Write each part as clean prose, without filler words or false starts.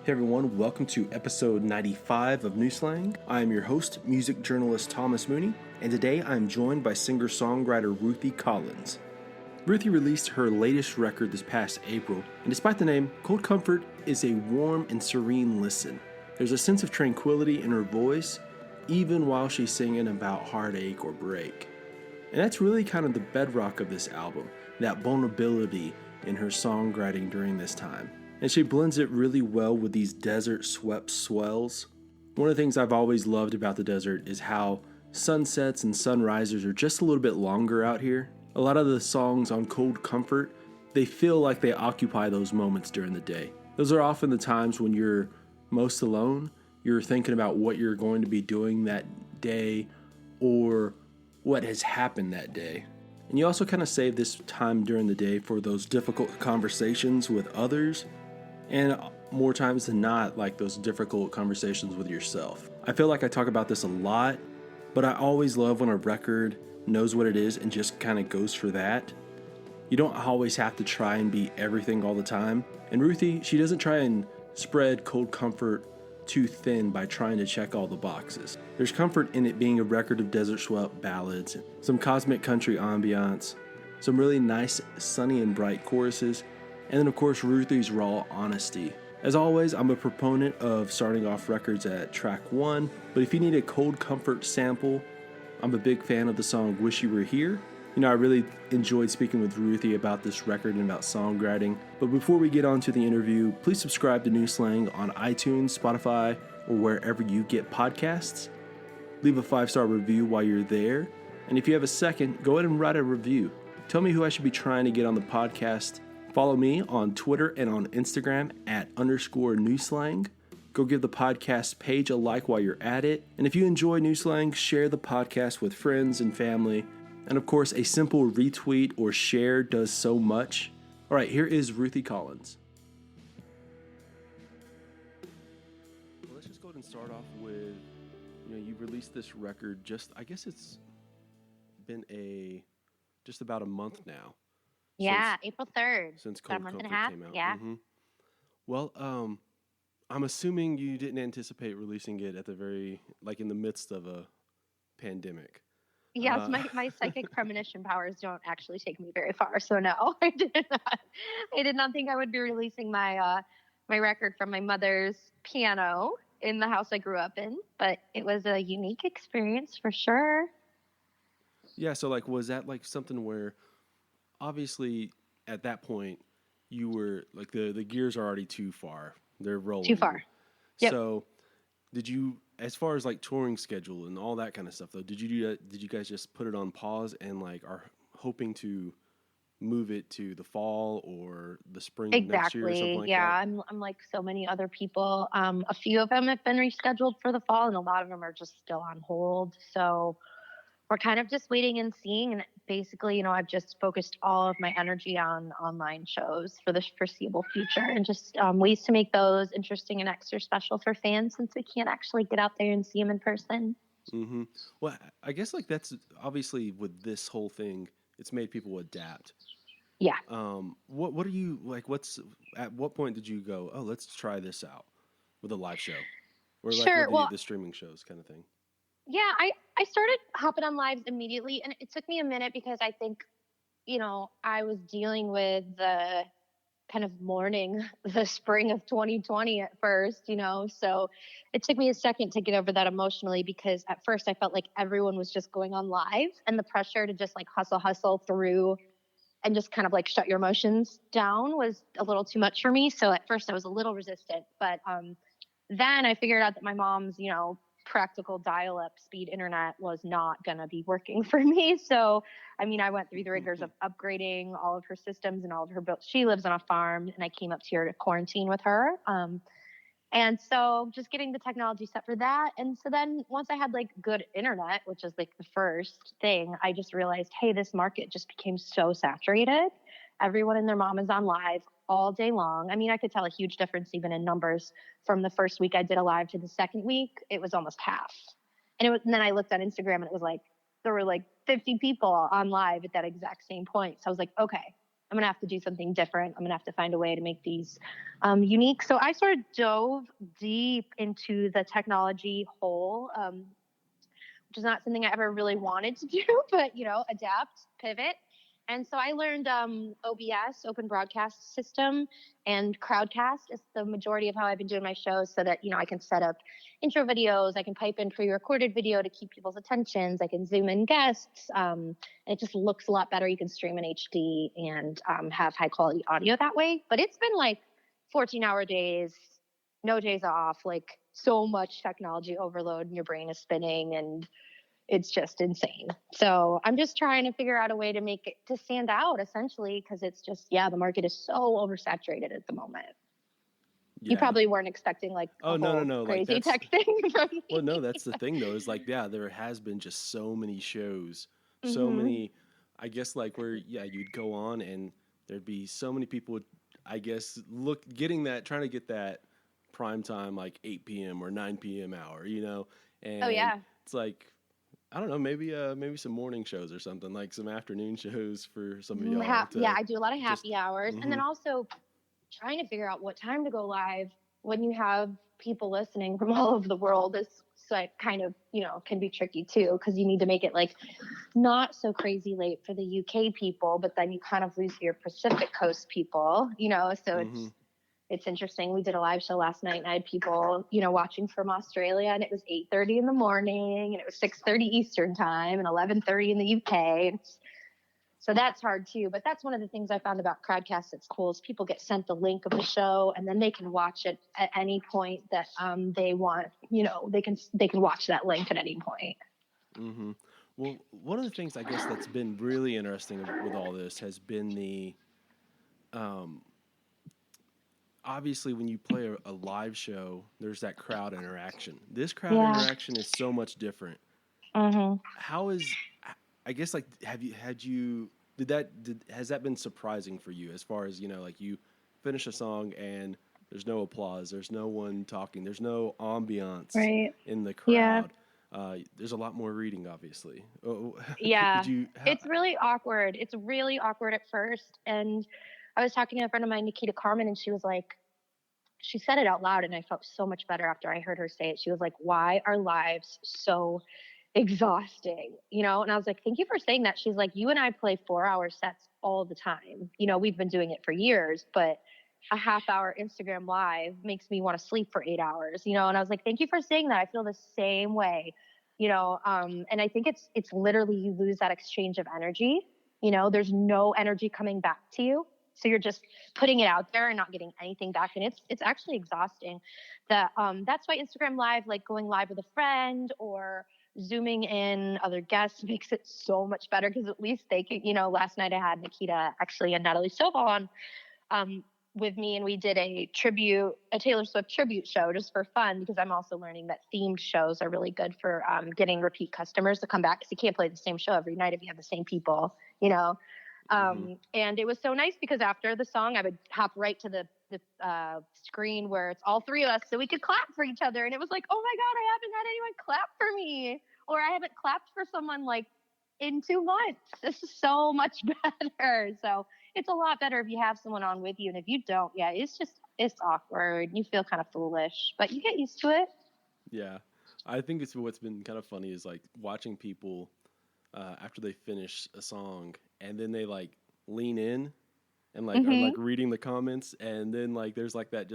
Hey everyone, welcome to episode 95 of New Slang. I am your host, music journalist Thomas Mooney, and today I am joined by singer-songwriter Ruthie Collins. Ruthie released her latest record this past April, and despite the name, Cold Comfort is a warm and serene listen. There's a sense of tranquility in her voice, even while she's singing about heartache or break. And that's really kind of the bedrock of this album, that vulnerability in her songwriting during this time. And she blends it really well with these desert-swept swells. One of the things I've always loved about the desert is how sunsets and sunrises are just a little bit longer out here. A lot of the songs on Cold Comfort, they feel like they occupy those moments during the day. Those are often the times when you're most alone. You're thinking about what you're going to be doing that day or what has happened that day. And you also kind of save this time during the day for those difficult conversations with others, and more times than not, like those difficult conversations with yourself. I feel like I talk about this a lot, but I always love when a record knows what it is and just kind of goes for that. You don't always have to try and be everything all the time. And Ruthie, she doesn't try and spread Cold Comfort too thin by trying to check all the boxes. There's comfort in it being a record of desert-swept ballads, some cosmic country ambiance, some really nice sunny and bright choruses, and then of course Ruthie's raw honesty. As always, I'm a proponent of starting off records at track 1, but if you need a Cold Comfort sample, I'm a big fan of the song Wish You Were Here. I really enjoyed speaking with Ruthie about this record and about songwriting. But before we get on to the interview, please subscribe to New Slang on iTunes, Spotify, or wherever you get podcasts. Leave a 5-star review while you're there. And if you have a second, go ahead and write a review. Tell me who I should be trying to get on the podcast. Follow me on Twitter and on Instagram at _newslang. Go give the podcast page a like while you're at it. And if you enjoy New Slang, share the podcast with friends and family. And of course, a simple retweet or share does so much. All right, here is Ruthie Collins. Well, let's just go ahead and start off with, you released this record I guess it's been just about a month now. Yeah, April 3rd. Since About Cold a month and Comfort a half. came out. Yeah. Mm-hmm. Well, I'm assuming you didn't anticipate releasing it at in the midst of a pandemic. Yes, my psychic premonition powers don't actually take me very far, so no, I did not. I did not think I would be releasing my record from my mother's piano in the house I grew up in, but it was a unique experience for sure. Yeah, so was that something where obviously at that point you were the gears are already too far. They're rolling. Too far. Yep. So did you, as far as touring schedule and all that kind of stuff though, did you guys just put it on pause and are hoping to move it to the fall or the spring of next year or something like that? I'm like so many other people. A few of them have been rescheduled for the fall and a lot of them are just still on hold. So we're kind of just waiting and seeing. And basically, I've just focused all of my energy on online shows for the foreseeable future and just ways to make those interesting and extra special for fans since we can't actually get out there and see them in person. Mm-hmm. Well, I guess that's obviously with this whole thing, it's made people adapt. Yeah. What are you at what point did you go, oh, let's try this out with a live show? Or sure. With the streaming shows kind of thing? Yeah, I started hopping on lives immediately, and it took me a minute because I think, I was dealing with the kind of mourning the spring of 2020 at first, so it took me a second to get over that emotionally because at first I felt like everyone was just going on live and the pressure to just hustle through and just kind of shut your emotions down was a little too much for me. So at first I was a little resistant, but then I figured out that my mom's, practical dial-up speed internet was not going to be working for me. So, I went through the rigors of upgrading all of her systems and all of her built. She lives on a farm and I came up here to quarantine with her. And so just getting the technology set for that. And so then once I had good internet, which is the first thing, I just realized, hey, this market just became so saturated. Everyone and their mom is on live all day long. I could tell a huge difference even in numbers from the first week I did a live to the second week. It was almost half. And then I looked on Instagram and it was there were 50 people on live at that exact same point. So I was like, okay, I'm going to have to do something different. I'm going to have to find a way to make these unique. So I sort of dove deep into the technology hole, which is not something I ever really wanted to do, but, adapt, pivot. And so I learned OBS, Open Broadcast System, and Crowdcast is the majority of how I've been doing my shows, so that, I can set up intro videos, I can pipe in pre-recorded video to keep people's attentions, I can zoom in guests, and it just looks a lot better. You can stream in HD and have high quality audio that way. But it's been like 14-hour days, no days off, like so much technology overload, and your brain is spinning, and it's just insane. So I'm just trying to figure out a way to make it to stand out, essentially, because it's just, the market is so oversaturated at the moment. Yeah. You probably weren't expecting like no, crazy tech thing from me. Well, no, that's the thing though, is like, there has been just so many shows, so many, I guess, like where, you'd go on and there'd be so many people, I guess, trying to get that prime time, like 8 p.m. or 9 p.m. hour, and it's like, I don't know, maybe some morning shows or something, like some afternoon shows for some of y'all. I do a lot of happy hours. And then also trying to figure out what time to go live when you have people listening from all over the world is like kind of, can be tricky too, because you need to make it like not so crazy late for the UK people, but then you kind of lose your Pacific Coast people, so it's interesting. We did a live show last night and I had people, watching from Australia, and it was 8:30 in the morning and it was 6:30 Eastern time and 11:30 in the UK. So that's hard too. But that's one of the things I found about Crowdcast that's cool is people get sent the link of the show and then they can watch it at any point that they want. They can watch that link at any point. Mm-hmm. Well, one of the things I guess that's been really interesting with all this has been the obviously, when you play a live show, there's that crowd interaction. This crowd interaction is so much different. How is, I guess, like, has that been surprising for you as far as, like you finish a song and there's no applause, there's no one talking, there's no ambiance in the crowd. There's a lot more reading, obviously. It's really awkward. It's really awkward at first. And I was talking to a friend of mine, Nikita Carmen, and she was like, she said it out loud, and I felt so much better after I heard her say it. She was like, why are lives so exhausting? And I was like, thank you for saying that. She's like, you and I play 4-hour sets all the time. We've been doing it for years, but a half-hour Instagram live makes me want to sleep for 8 hours, and I was like, thank you for saying that. I feel the same way, and I think it's literally, you lose that exchange of energy. There's no energy coming back to you. So you're just putting it out there and not getting anything back. And it's actually exhausting. That's why Instagram Live, like going live with a friend or Zooming in other guests, makes it so much better, because at least they can, last night I had Nikita actually and Natalie Silva on with me, and we did a Taylor Swift tribute show just for fun, because I'm also learning that themed shows are really good for getting repeat customers to come back, because you can't play the same show every night if you have the same people, and it was so nice, because after the song, I would hop right to the screen where it's all three of us, so we could clap for each other. And it was like, oh my God, I haven't had anyone clap for me, or I haven't clapped for someone like in 2 months. This is so much better. So it's a lot better if you have someone on with you. And if you don't, it's awkward. You feel kind of foolish, but you get used to it. Yeah. I think what's been kind of funny is like watching people after they finish a song and then they like lean in and like are like reading the comments, and then like there's like that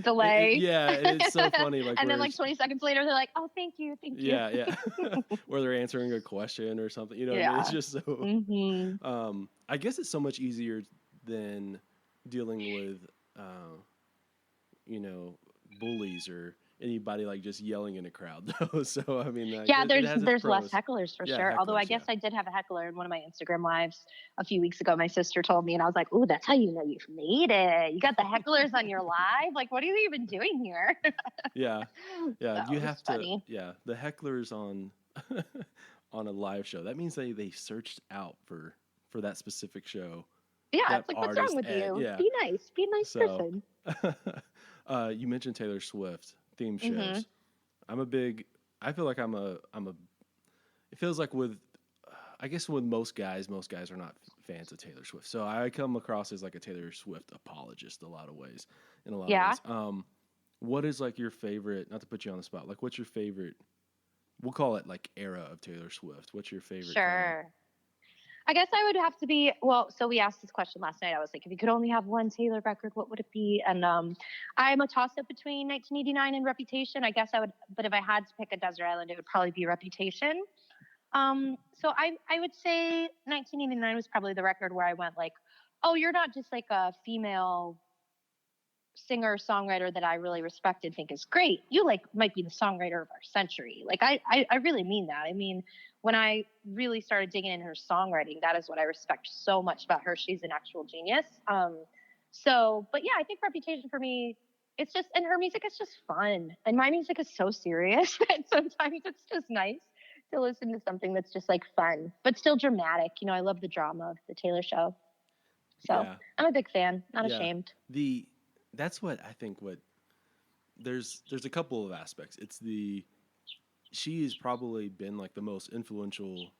delay. And it's so funny. Like, and then like 20 seconds later, they're like, "Oh, thank you." Yeah. Where they're answering a question or something. What I mean? It's just so. I guess it's so much easier than dealing with, bullies or anybody like just yelling in a crowd, though. So I mean, there's less hecklers for sure. Although I guess I did have a heckler in one of my Instagram lives a few weeks ago. My sister told me, and I was like, "Ooh, that's how you know you've made it. You got the hecklers on your live. Like, what are you even doing here?" Yeah. You have to. Funny. Yeah, the hecklers on on a live show. That means they searched out for that specific show. Yeah, it's like, what's wrong with you? Yeah. Be a nice person. You mentioned Taylor Swift theme shows. I feel like it feels like with I guess with most guys are not fans of Taylor Swift. So I come across as like a Taylor Swift apologist in a lot of Yeah. ways. What is like your favorite, not to put you on the spot, like what's your favorite, we'll call it like era of Taylor Swift. What's your favorite? Sure. I guess I would have to be, well, so we asked this question last night. I was like, if you could only have one Taylor record, what would it be? And I'm a toss up between 1989 and Reputation. I guess I would, but if I had to pick a desert island, it would probably be Reputation. So I would say 1989 was probably the record where I went like, oh, you're not just like a female singer-songwriter that I really respect and think is great. You like might be the songwriter of our century. Like I really mean that. I mean, when I really started digging in her songwriting, that is what I respect so much about her. She's an actual genius. But yeah, I think Reputation for me, it's just, and her music is just fun. And my music is so serious that sometimes it's just nice to listen to something that's just like fun, but still dramatic. You know, I love the drama of the Taylor show. So yeah. I'm a big fan, not ashamed. That's what I think there's a couple of aspects. She has probably been like the most influential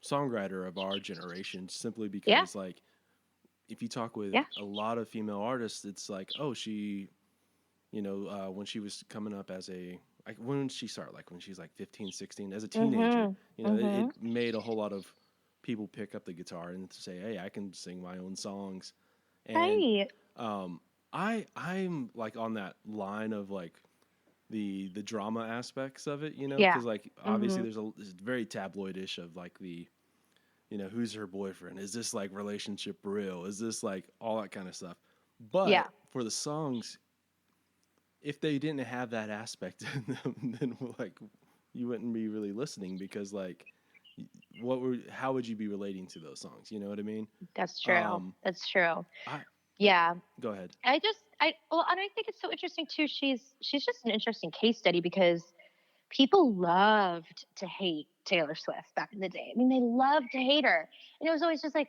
songwriter of our generation simply because like if you talk with a lot of female artists, it's like, oh, she, when she was coming up as when did she start? Like when she's like 15, 16 as a teenager, it made a whole lot of people pick up the guitar and say, hey, I can sing my own songs. And, I'm like on that line of like the drama aspects of it, because like obviously there's very tabloidish of like the, who's her boyfriend? Is this like relationship real? Is this like all that kind of stuff? But for the songs, if they didn't have that aspect in them, then like you wouldn't be really listening because like how would you be relating to those songs? You know what I mean? That's true. That's true. Go ahead. And I think it's so interesting too. She's just an interesting case study because people loved to hate Taylor Swift back in the day. I mean, they loved to hate her. And it was always just like,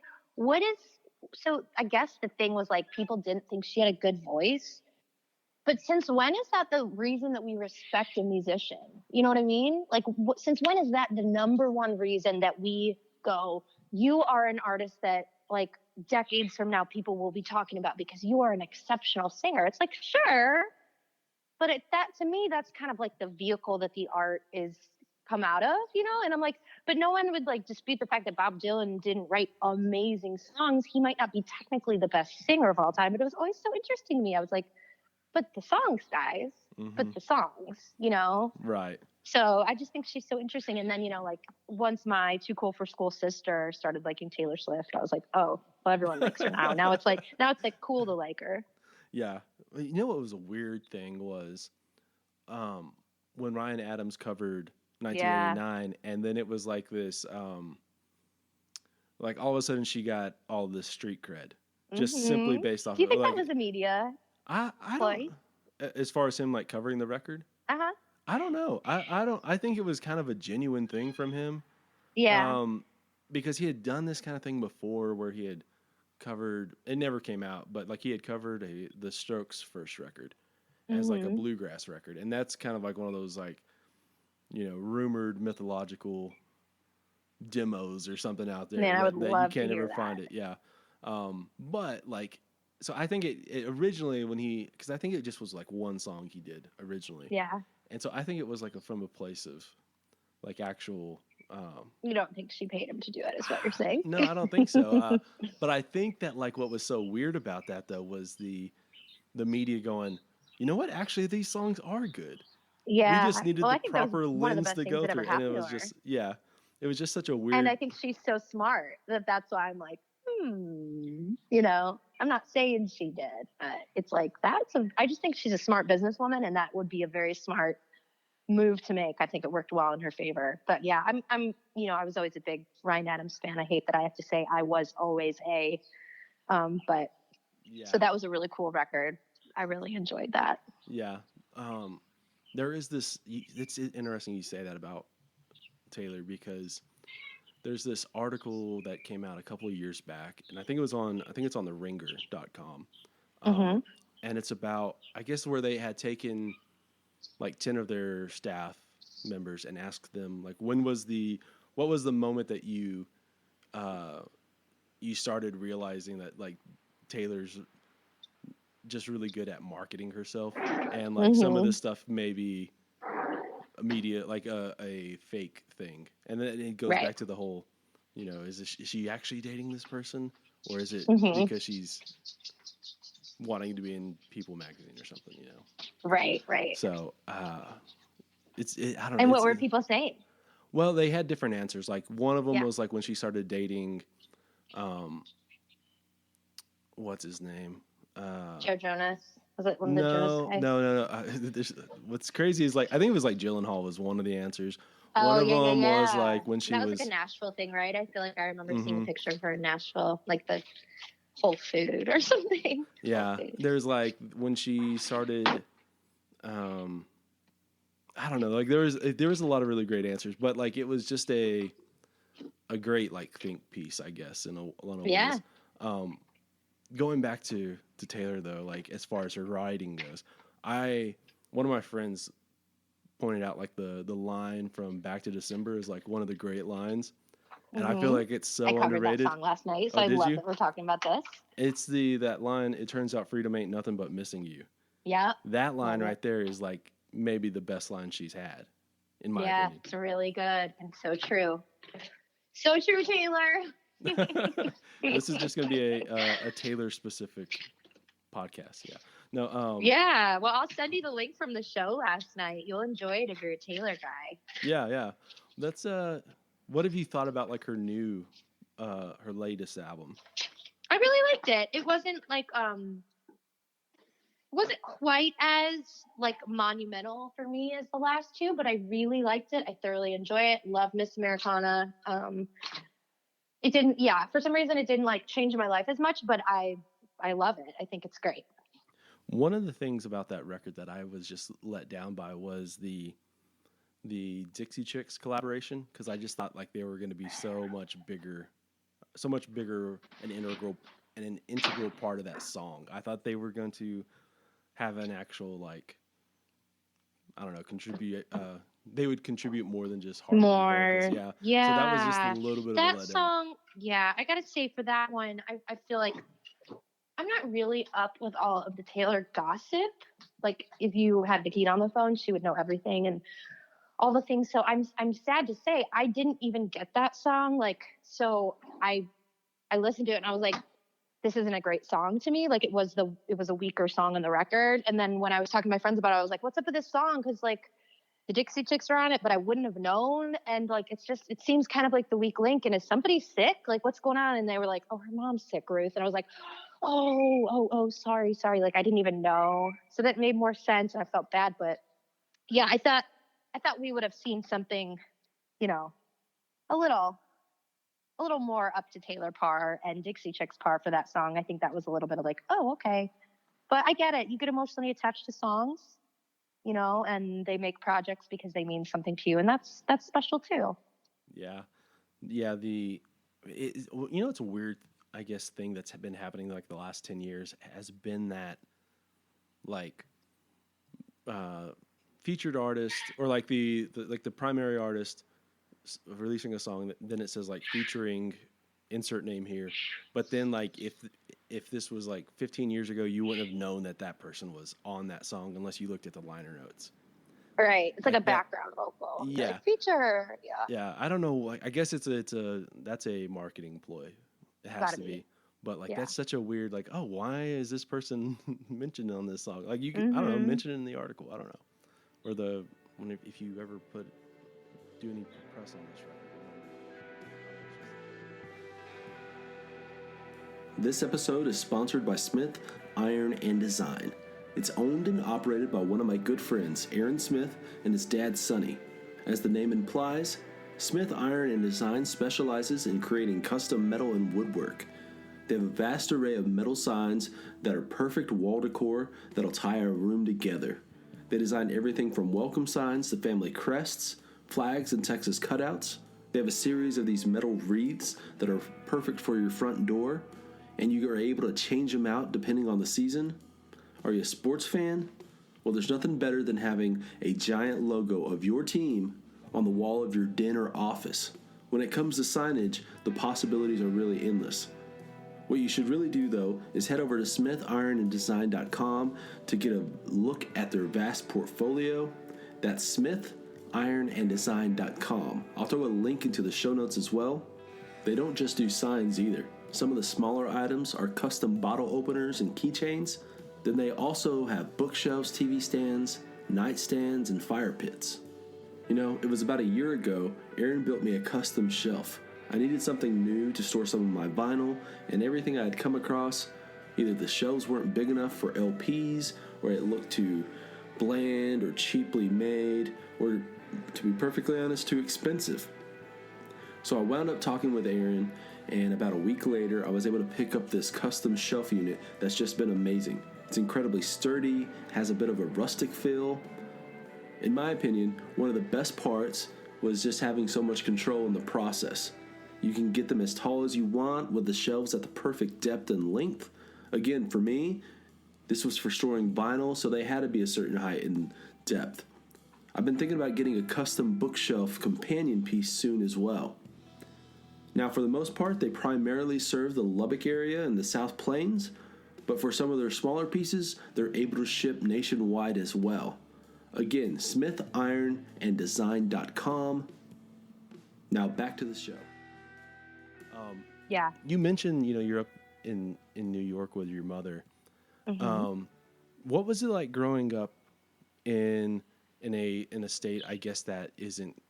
so I guess the thing was like, people didn't think she had a good voice. But since when is that the reason that we respect a musician? You know what I mean? Like, since when is that the number one reason that we go, you are an artist that like decades from now people will be talking about because you are an exceptional singer? It's like, sure. But to me, that's kind of like the vehicle that the art is come out of, And I'm like, but no one would like dispute the fact that Bob Dylan didn't write amazing songs. He might not be technically the best singer of all time, but it was always so interesting to me. I was like, but the songs, guys, but the songs, Right. So I just think she's so interesting. And then, like once my Too Cool for School sister started liking Taylor Swift, I was like, oh, well, everyone likes her now. Now it's like cool to like her. Yeah. You know what was a weird thing was when Ryan Adams covered 1989 and then it was like this, like all of a sudden she got all this street cred just simply based off. Do you think that was a media? I don't. As far as him like covering the record, I don't know. I think it was kind of a genuine thing from him. Yeah. Because he had done this kind of thing before, where he had covered. It never came out, but like he had covered the Strokes' first record as like a bluegrass record, and that's kind of like one of those like, rumored mythological demos or something out there that you can't ever find it. Yeah. But like. So I think it originally because I think it just was like one song he did originally. Yeah. And so I think it was like from a place of like actual. You don't think she paid him to do it, is what you're saying? No, I don't think so. But I think that like what was so weird about that though was the media going, you know what? Actually, these songs are good. Yeah. We just needed the proper lens to go through, and it was just it was just such a weird. And I think she's so smart that's why I'm like, I'm not saying she did, but it's like I just think she's a smart businesswoman, and that would be a very smart move to make. I think it worked well in her favor. But yeah, I'm I was always a big Ryan Adams fan. I hate that I have to say I was always but so that was a really cool record. I really enjoyed that. Yeah. There is this, it's interesting you say that about Taylor because there's this article that came out a couple of years back, and I think it's on the ringer.com. And it's about, I guess, where they had taken like 10 of their staff members and asked them like, what was the moment that you you started realizing that like Taylor's just really good at marketing herself, and like some of Mm-hmm. this stuff may be media, like a fake thing, and then it goes Right. back to the whole, is she actually dating this person, or is it Mm-hmm. because she's wanting to be in People magazine or something. Right. Right. So I don't know. And what were people saying? Well, they had different answers. Like one of them Yeah. was like when she started dating, um, what's his name? Joe Jonas. Was it one of the Jonas No, guys? no, no, no. What's crazy is like I think it was like Gyllenhaal was one of the answers. One Oh, of yeah, yeah, them was yeah. like when she That was like a was. Nashville thing, right? I feel like I remember seeing a Hmm. picture of her in Nashville, like the Whole Food or something. Whole Yeah, Food. there's like when she started. Um, I don't know. Like there was a lot of really great answers, but like it was just a great like think piece, I guess, in a lot of Yeah. ways. Um, Going back to Taylor though, like as far as her writing goes, one of my friends pointed out like the line from Back to December is like one of the great lines, and I feel Mm-hmm. like it's I so covered that underrated. song last night, so Oh, I did love you? that we're talking about this. It's that line. It turns out freedom ain't nothing but missing you. Yeah. That line Love it. right there is like maybe the best line she's had, in my Yeah, opinion. it's really good and so true. So true, Taylor. This is just going to be a Taylor specific podcast. Yeah. No. Yeah, well, I'll send you the link from the show last night. You'll enjoy it if you're a Taylor guy. Yeah. Yeah. That's What have you thought about like her latest album? I really liked it. It wasn't like wasn't quite as like monumental for me as the last two, but I really liked it. I thoroughly enjoy it. Love Miss Americana. It didn't, yeah, for some reason it didn't like change my life as much, but I love it. I think it's great. One of the things about that record that I was just let down by was the Dixie Chicks collaboration, because I just thought like they were going to be so much bigger an integral part of that song. I thought they were going to have an actual like, I don't know, contribute. They would contribute more than just harmony vocals. More, Yeah. So that was just a yeah. little bit of a That letdown. song, yeah, I gotta say for that one, I feel like I'm not really up with all of the Taylor gossip. Like if you had Nikita on the phone, she would know everything and all the things. So I'm sad to say I didn't even get that song. Like, so I listened to it and I was like, this isn't a great song to me. Like it was a weaker song on the record. And then when I was talking to my friends about it, I was like, what's up with this song? Cause like the Dixie Chicks are on it, but I wouldn't have known. And like, it seems kind of like the weak link. And is somebody sick? Like what's going on? And they were like, oh, her mom's sick, Ruth. And I was like, oh, sorry. Like I didn't even know. So that made more sense. And I felt bad, but yeah, I thought we would have seen something, you know, a little more up to Taylor par and Dixie Chicks par for that song. I think that was a little bit of like, oh, okay. But I get it. You get emotionally attached to songs, and they make projects because they mean something to you. And that's special too. Yeah. Yeah. It's a weird, I guess, thing that's been happening like the last 10 years has been that like featured artist, or like the primary artist releasing a song, then it says like featuring insert name here, but then like if this was like 15 years ago, you wouldn't have known that person was on that song unless you looked at the liner notes. Right. It's like a that, background vocal. yeah, like feature. yeah. I don't know, like I guess that's a marketing ploy. It has Gotta to be. be. But like Yeah. that's such a weird, like, oh, why is this person mentioned on this song? Like you could, Mm-hmm. I don't know, mention it in the article, I don't know, or if you ever do any press on this record. This episode is sponsored by Smith Iron and Design. It's owned and operated by one of my good friends, Aaron Smith, and his dad, Sonny. As the name implies, Smith Iron and Design specializes in creating custom metal and woodwork. They have a vast array of metal signs that are perfect wall decor that'll tie a room together. They design everything from welcome signs to family crests, flags, and Texas cutouts. They have a series of these metal wreaths that are perfect for your front door, and you are able to change them out depending on the season. Are you a sports fan? Well, there's nothing better than having a giant logo of your team on the wall of your den or office. When it comes to signage, the possibilities are really endless. What you should really do, though, is head over to smithironanddesign.com to get a look at their vast portfolio. That's smithironanddesign.com. I'll throw a link into the show notes as well. They don't just do signs either. Some of the smaller items are custom bottle openers and keychains. Then they also have bookshelves, TV stands, nightstands, and fire pits. You know, it was about a year ago, Aaron built me a custom shelf. I needed something new to store some of my vinyl, and everything I had come across, either the shelves weren't big enough for LPs, or it looked too bland or cheaply made, or, to be perfectly honest, too expensive. So I wound up talking with Aaron, and about a week later, I was able to pick up this custom shelf unit that's just been amazing. It's incredibly sturdy, has a bit of a rustic feel. In my opinion, one of the best parts was just having so much control in the process. You can get them as tall as you want with the shelves at the perfect depth and length. Again, for me, this was for storing vinyl, so they had to be a certain height and depth. I've been thinking about getting a custom bookshelf companion piece soon as well. Now, for the most part, they primarily serve the Lubbock area and the South Plains, but for some of their smaller pieces, they're able to ship nationwide as well. Again, smithironanddesign.com. Now back to the show. Yeah. You mentioned, you're up in New York with your mother. Mm-hmm. What was it like growing up in a state, I guess, that isn't,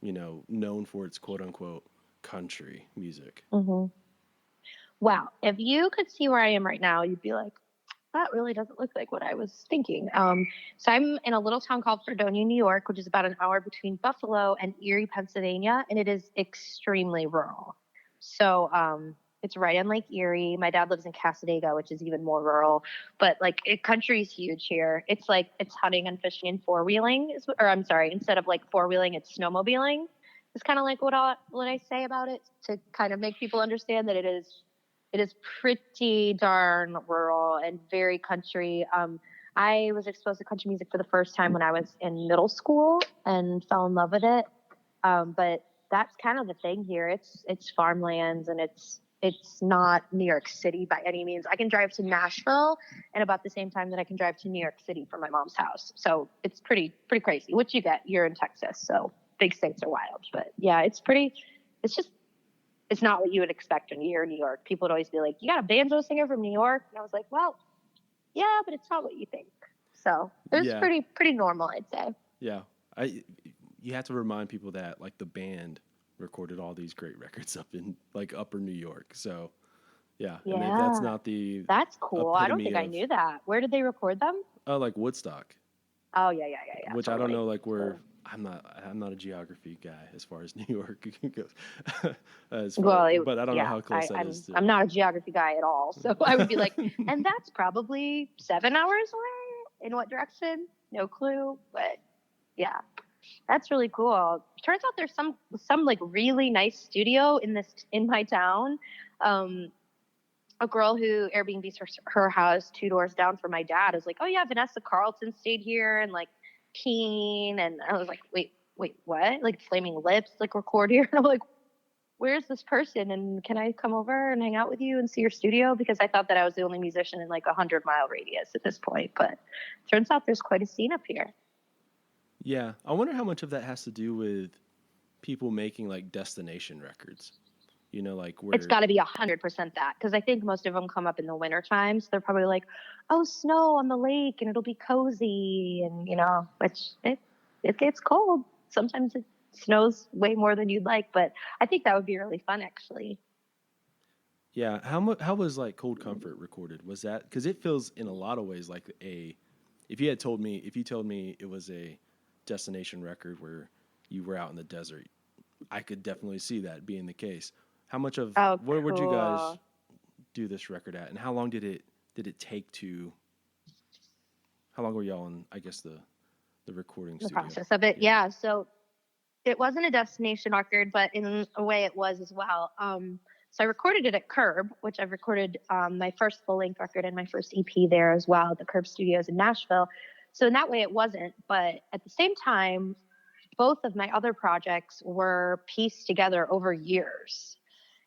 known for its quote unquote country music? Mm-hmm. Wow. If you could see where I am right now, you'd be like, that really doesn't look like what I was thinking. So I'm in a little town called Fredonia, New York, which is about an hour between Buffalo and Erie, Pennsylvania, and it is extremely rural. So it's right on Lake Erie. My dad lives in Casadega, which is even more rural. But country's huge here. It's hunting and fishing and four-wheeling, instead of four-wheeling, it's snowmobiling. It's kind of like what I say about it to kind of make people understand that it is pretty darn rural and very country. I was exposed to country music for the first time when I was in middle school and fell in love with it. But that's kind of the thing here. It's farmlands, and it's not New York City by any means. I can drive to Nashville in about the same time that I can drive to New York City from my mom's house. So it's pretty crazy. What you get, you're in Texas, so big states are wild. But yeah, it's not what you would expect when you're in New York. People would always be like, you got a banjo singer from New York? And I was like, well, yeah, but it's not what you think. So it was pretty normal, I'd say. Yeah. You have to remind people that the band recorded all these great records up in Upper New York. So yeah. And that's not that's cool. I don't think I knew that. Where did they record them? Woodstock. Oh yeah. Which totally. I don't know where. I'm not a geography guy as far as New York goes. But I don't know how close that is. I'm not a geography guy at all, so I would be like, and that's probably 7 hours away. In what direction? No clue. But yeah, that's really cool. Turns out there's some really nice studio in my town. A girl who Airbnbs her house 2 doors down from my dad is like, oh yeah, Vanessa Carlton stayed here, and Keen, and I was like, wait, what? Flaming Lips record here? And I'm like, where's this person? And can I come over and hang out with you and see your studio? Because I thought that I was the only musician in 100-mile radius at this point. But turns out there's quite a scene up here. Yeah, I wonder how much of that has to do with people making destination records. Where it's got to be 100% that, because I think most of them come up in the winter time, so they're probably like, oh, snow on the lake and it'll be cozy, and which it gets cold. Sometimes it snows way more than you'd like, but I think that would be really fun, actually. Yeah, how was Cold Comfort recorded? Was that, because it feels in a lot of ways if you told me it was a destination record where you were out in the desert, I could definitely see that being the case. How much of where would you guys do this record at, and how long did it take to? How long were y'all in? I guess the recording studio. Process of it, yeah. So it wasn't a destination record, but in a way it was as well. So I recorded it at Curb, which I've recorded my first full length record and my first EP there as well at the Curb Studios in Nashville. So in that way it wasn't, but at the same time, both of my other projects were pieced together over years.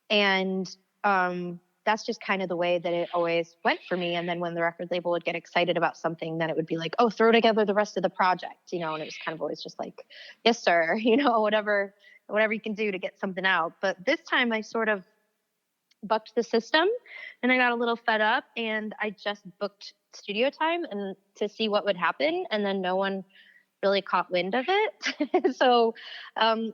And that's just kind of the way that it always went for me. And then when the record label would get excited about something, then it would be like, oh, throw together the rest of the project, and it was kind of always just like, yes, sir, whatever you can do to get something out. But this time I sort of bucked the system, and I got a little fed up, and I just booked studio time and to see what would happen. And then no one really caught wind of it. So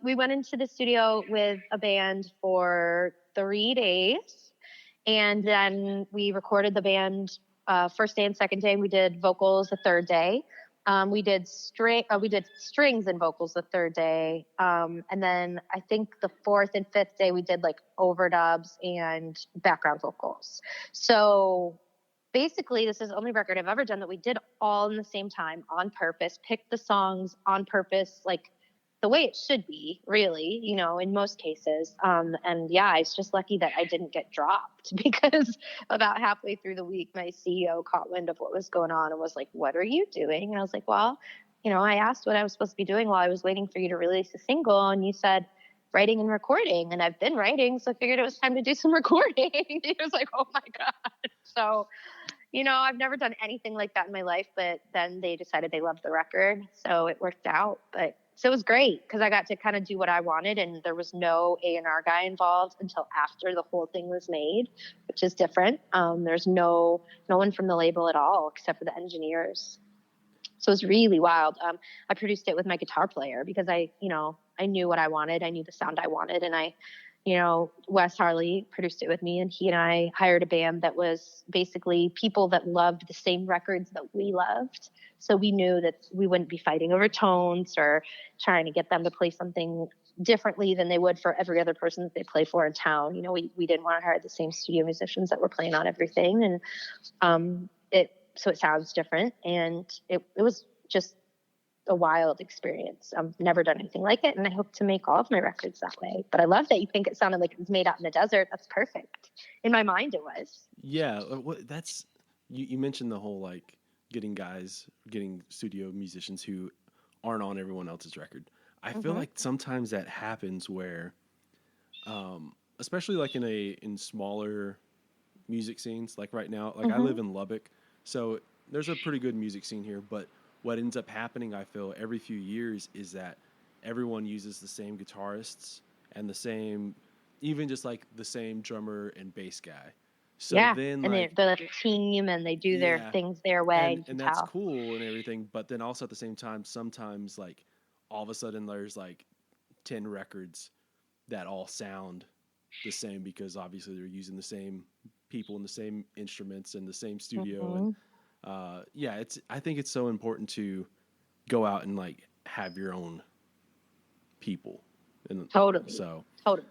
we went into the studio with a band for 3 days, and then we recorded the band first day and second day. We did vocals the third day. We did strings and vocals the third day. And then I think the fourth and fifth day we did like overdubs and background vocals. So basically, this is the only record I've ever done that we did all in the same time on purpose, picked the songs on purpose, like the way it should be, really, in most cases. And yeah, I was just lucky that I didn't get dropped, because about halfway through the week, my CEO caught wind of what was going on and was like, what are you doing? And I was like, well, I asked what I was supposed to be doing while I was waiting for you to release a single. And you said writing and recording. And I've been writing, so I figured it was time to do some recording. He was like, oh my God. So, I've never done anything like that in my life, but then they decided they loved the record, so it worked out. So it was great because I got to kind of do what I wanted, and there was no A&R guy involved until after the whole thing was made, which is different. There's no one from the label at all except for the engineers. So it was really wild. I produced it with my guitar player because I knew what I wanted. I knew the sound I wanted, and Wes Harley produced it with me, and he and I hired a band that was basically people that loved the same records that we loved. So we knew that we wouldn't be fighting over tones or trying to get them to play something differently than they would for every other person that they play for in town. We didn't want to hire the same studio musicians that were playing on everything. And so it sounds different. And it was just a wild experience. I've never done anything like it, and I hope to make all of my records that way. But I love that you think it sounded like it was made out in the desert. That's perfect. In my mind, it was. Yeah, that's you mentioned the whole like getting studio musicians who aren't on everyone else's record. I feel like sometimes that happens where, especially like in smaller music scenes, like right now, like I live in Lubbock, so there's a pretty good music scene here, but what ends up happening, I feel, every few years is that everyone uses the same guitarists and the same, even just like the same drummer and bass guy. So then, and like, they're a team, and they do their things their way. And that's cool and everything. But then also at the same time, sometimes like all of a sudden there's like 10 records that all sound the same because obviously they're using the same people and the same instruments and the same studio. And I think it's so important to go out and like have your own people. And totally. Totally.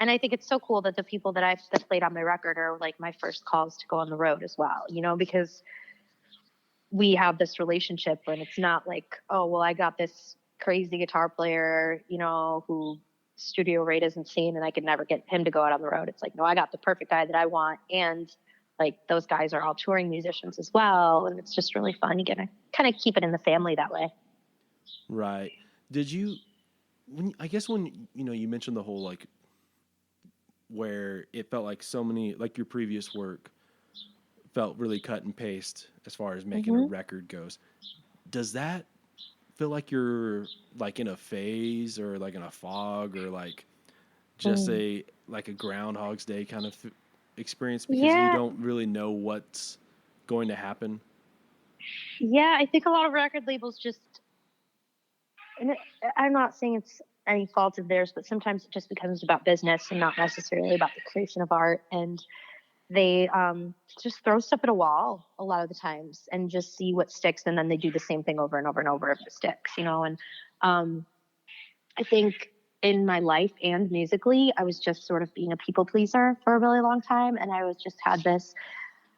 And I think it's so cool that the people that played on my record are like my first calls to go on the road as well, because we have this relationship, and it's not like, oh, well, I got this crazy guitar player, who studio rate is insane and I could never get him to go out on the road. It's like, no, I got the perfect guy that I want. And like those guys are all touring musicians as well. And it's just really fun. You get to kind of keep it in the family that way. Right. Did you, when you mentioned the whole, like, where it felt like so many, like your previous work felt really cut and paste as far as making a record goes. Does that feel like you're like in a phase or like in a fog or like just a Groundhog's Day kind of experience because you don't really know what's going to happen? Yeah, I think a lot of record labels just, and I'm not saying it's any fault of theirs, but sometimes it just becomes about business and not necessarily about the creation of art. And they just throw stuff at a wall a lot of the times and just see what sticks. And then they do the same thing over and over and over if it sticks, And I think in my life and musically, I was just sort of being a people pleaser for a really long time. And I was just had this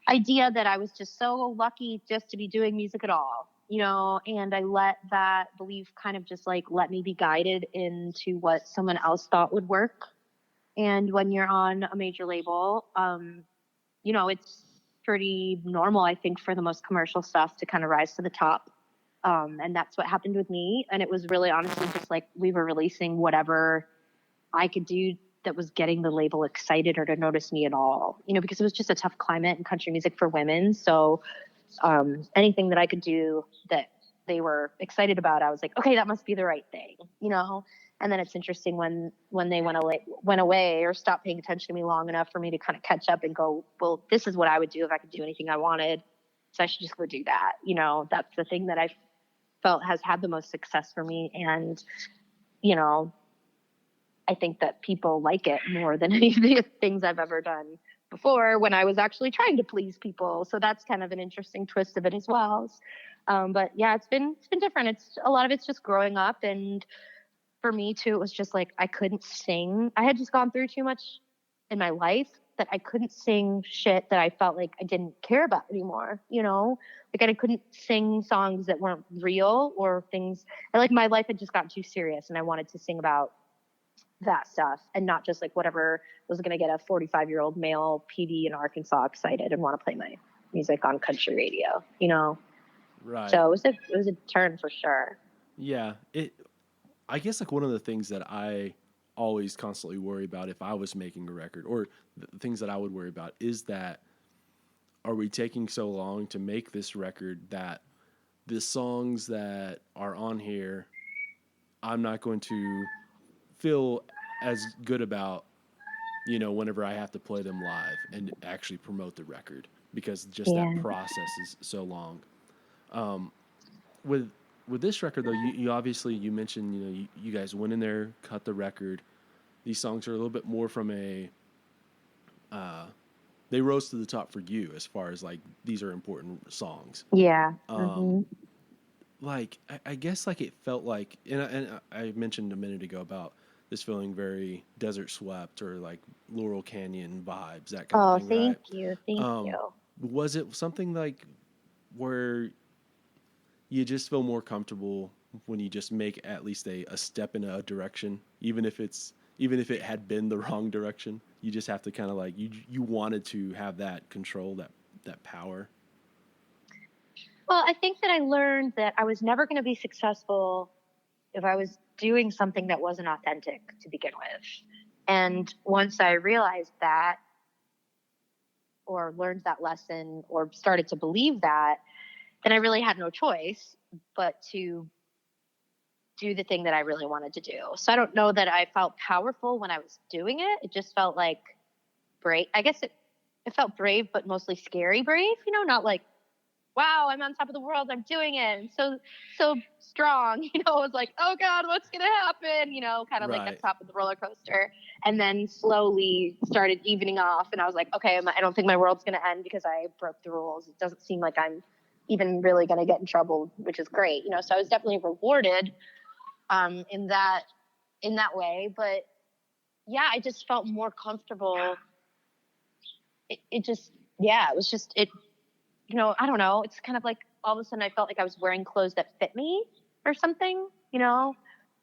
idea that I was just so lucky just to be doing music at all, and I let that belief kind of just like let me be guided into what someone else thought would work. And when you're on a major label, it's pretty normal, I think, for the most commercial stuff to kind of rise to the top. And that's what happened with me. And it was really honestly just like we were releasing whatever I could do that was getting the label excited or to notice me at all, because it was just a tough climate in country music for women. So anything that I could do that they were excited about, I was like, okay, that must be the right thing, And then it's interesting when they went away or stopped paying attention to me long enough for me to kind of catch up and go, well, this is what I would do if I could do anything I wanted. So I should just go do that. That's the thing that I felt has had the most success for me. And, I think that people like it more than any of the things I've ever done before when I was actually trying to please people. So that's kind of an interesting twist of it as well. But yeah, it's been different. It's a lot of it's just growing up. And for me too, it was just like, I couldn't sing. I had just gone through too much in my life that I couldn't sing shit that I felt like I didn't care about anymore. Like I couldn't sing songs that weren't real or things like my life had just gotten too serious and I wanted to sing about that stuff and not just like whatever was going to get a 45-year-old male PD in Arkansas excited and want to play my music on country radio, Right. So it was a turn for sure. Yeah. I guess like one of the things that I always constantly worry about if I was making a record, or the things that I would worry about, is that are we taking so long to make this record that the songs that are on here I'm not going to feel as good about, whenever I have to play them live and actually promote the record, because just that process is so long. With this record though, you obviously, you mentioned, you guys went in there, cut the record. These songs are a little bit more from a, they rose to the top for you as far as like, these are important songs. Yeah. Like, I guess like it felt like, and I mentioned a minute ago about this feeling very desert swept or like Laurel Canyon vibes, that kind of thing. Thank Right? you. Thank you. Was it something like where you just feel more comfortable when you just make at least a step in a direction, even if it had been the wrong direction, you just have to kind of like, you wanted to have that control, that power? Well, I think that I learned that I was never going to be successful if I was doing something that wasn't authentic to begin with. And once I realized that, or learned that lesson, or started to believe that, then I really had no choice but to do the thing that I really wanted to do. So I don't know that I felt powerful when I was doing it. It just felt like brave. I guess it felt brave, but mostly scary brave, not like, wow, I'm on top of the world, I'm doing it, and so strong, it was like, oh God, what's gonna happen, kind of Right. like at the top of the roller coaster, and then slowly started evening off, and I was like, okay, I don't think my world's gonna end because I broke the rules. It doesn't seem like I'm even really gonna get in trouble, which is great, so I was definitely rewarded in that way, but yeah, I just felt more comfortable. It just, yeah, it was just, I don't know. It's kind of like all of a sudden I felt like I was wearing clothes that fit me or something,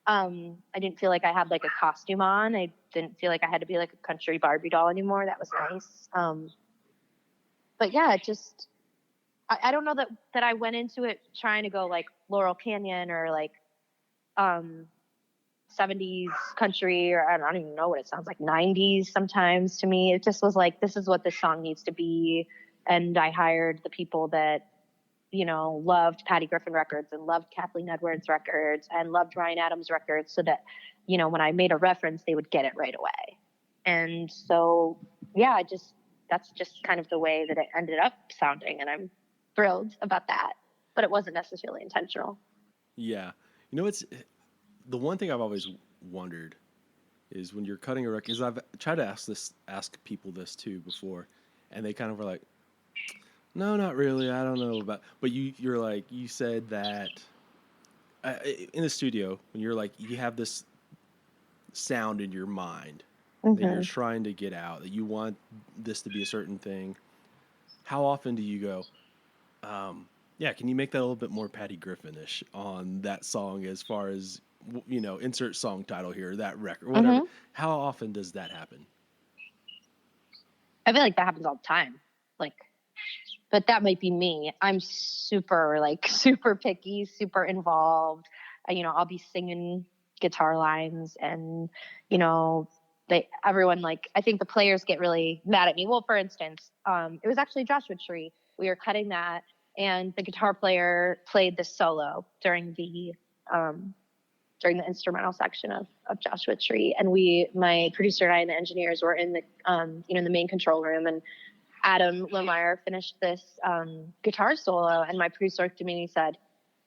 I didn't feel like I had like a costume on. I didn't feel like I had to be like a country Barbie doll anymore. That was nice. But yeah, it just, I don't know that I went into it trying to go like Laurel Canyon or like 70s country, or I don't even know what it sounds like, 90s sometimes to me. It just was like, this is what this song needs to be. And I hired the people that, loved Patty Griffin records and loved Kathleen Edwards records and loved Ryan Adams records, so that, when I made a reference, they would get it right away. And so, yeah, that's just kind of the way that it ended up sounding. And I'm thrilled about that, but it wasn't necessarily intentional. Yeah. It's the one thing I've always wondered is when you're cutting a record, because I've tried to ask people this too before, and they kind of were like, no, not really. I don't know about. But you're like, you said that in the studio, when you're like, you have this sound in your mind that you're trying to get out, that you want this to be a certain thing. How often do you go, yeah, can you make that a little bit more Patty Griffin-ish on that song, as far as, insert song title here, that record, whatever. How often does that happen? I feel like that happens all the time. Like, But that might be me. I'm super picky, super involved. I'll be singing guitar lines, and everyone, like, I think the players get really mad at me. Well, for instance, it was actually Joshua Tree. We were cutting that, and the guitar player played the solo during the instrumental section of Joshua Tree, and my producer and I and the engineers were in the in the main control room, and Adam Lemire finished this guitar solo, and my producer looked at me and he said,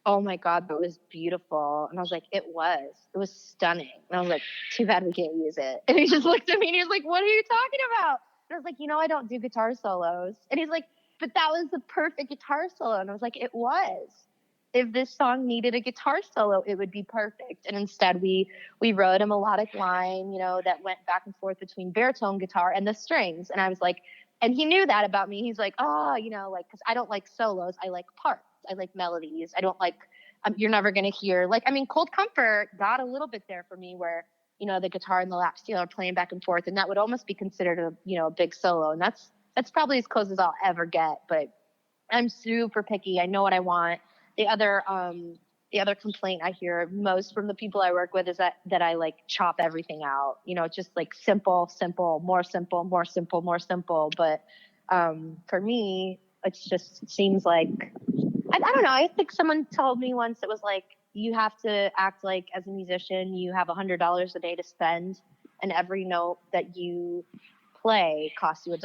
"Oh my God, that was beautiful." And I was like, it was stunning. And I was like, too bad we can't use it. And he just looked at me and he was like, "What are you talking about?" And I was like, I don't do guitar solos. And he's like, "But that was the perfect guitar solo." And I was like, it was. If this song needed a guitar solo, it would be perfect. And instead we wrote a melodic line, that went back and forth between baritone guitar and the strings. And I was like, and he knew that about me. He's like, "Oh, because I don't like solos. I like parts. I like melodies. I don't like, you're never going to hear, Cold Comfort got a little bit there for me where, the guitar and the lap steel are playing back and forth. And that would almost be considered a big solo. And that's probably as close as I'll ever get. But I'm super picky. I know what I want. The other complaint I hear most from the people I work with is that I like chop everything out, just like simple, more simple, more simple, more simple. But for me, it seems like, I don't know. I think someone told me once, it was like, you have to act like, as a musician, you have $100 a day to spend, and every note that you play costs you $1.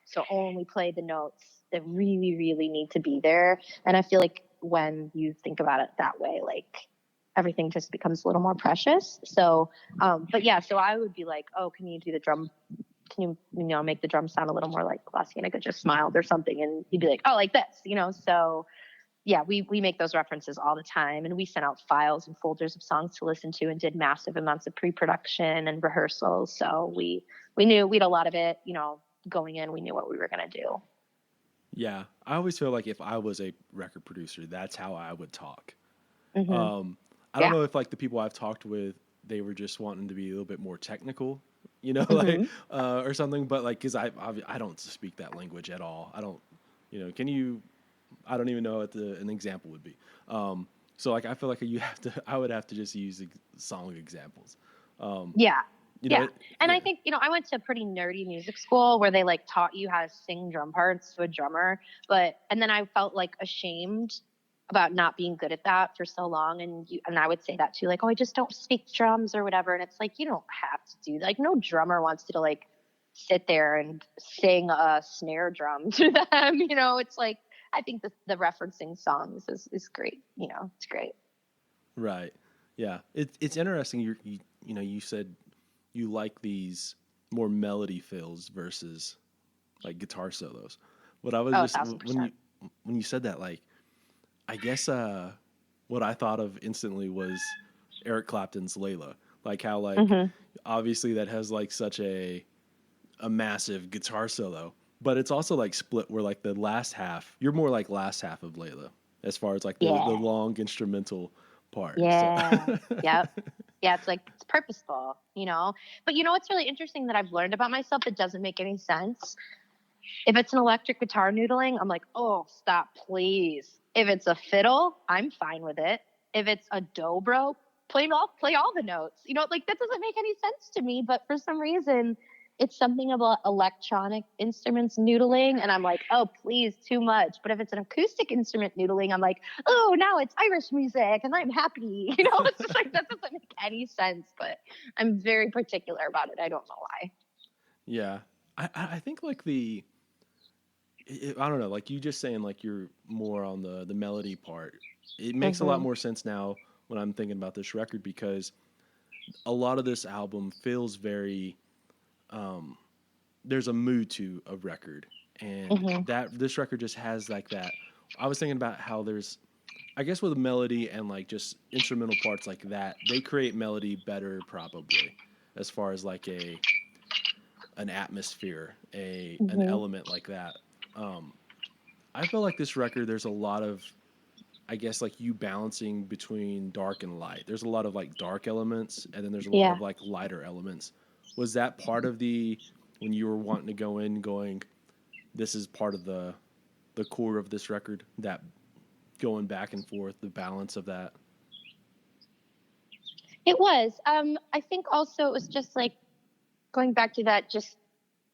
So only play the notes that really, really need to be there. And I feel like when you think about it that way, like, everything just becomes a little more precious. So, but yeah, so I would be like, "Oh, can you do the drum? Can you, make the drum sound a little more like La Cienega just smiled or something?" And he'd be like, "Oh, like this," So yeah, we make those references all the time, and we sent out files and folders of songs to listen to, and did massive amounts of pre-production and rehearsals. So we knew we'd a lot of it, going in, we knew what we were going to do. Yeah, I always feel like if I was a record producer, that's how I would talk. Mm-hmm. I don't know if like the people I've talked with, they were just wanting to be a little bit more technical, Mm-hmm. or something. But like, because I don't speak that language at all. I don't, can you? I don't even know what an example would be. So like, I feel like I would have to just use song examples. Yeah. Yeah. And yeah. I think, I went to a pretty nerdy music school where they like taught you how to sing drum parts to a drummer. And then I felt like ashamed about not being good at that for so long. And I would say that too, like, "Oh, I just don't speak drums," or whatever. And it's like, you don't have to do that. Like, no drummer wants to like sit there and sing a snare drum to them. It's like, I think the referencing songs is great. It's great. Right. Yeah. It's interesting. You said you like these more melody fills versus like guitar solos. What I was just 1,000%. when you said that, like, I guess what I thought of instantly was Eric Clapton's Layla. Like how like Mm-hmm. obviously that has like such a massive guitar solo, but it's also like split where like the last half, you're more like last half of Layla as far as like the Yeah. long instrumental part. Yeah. So. Yep. Yeah, it's like, it's purposeful, But what's really interesting that I've learned about myself that doesn't make any sense? If it's an electric guitar noodling, I'm like, "Oh, stop, please." If it's a fiddle, I'm fine with it. If it's a dobro, play all the notes. Like, that doesn't make any sense to me, but for some reason, it's something about electronic instruments noodling, and I'm like, "Oh, please, too much." But if it's an acoustic instrument noodling, I'm like, "Oh, now it's Irish music, and I'm happy." It's just like, that doesn't make any sense, but I'm very particular about it. I don't know why. Yeah. I think like I don't know, like you just saying like you're more on the melody part. It makes a lot Mm-hmm. more sense now when I'm thinking about this record because a lot of this album feels very there's a mood to a record and Mm-hmm. that this record just has like that. I was thinking about how there's I guess with melody and like just instrumental parts like that, they create melody better probably as far as like an atmosphere, an Mm-hmm. element like that. I feel like this record, there's a lot of, I guess, like you balancing between dark and light. There's a lot of like dark elements, and then there's a lot Yeah. of like lighter elements. Was that part of when you were wanting to go in, going, this is part of the core of this record, that going back and forth, the balance of that? It was. I think also it was just like going back to that, just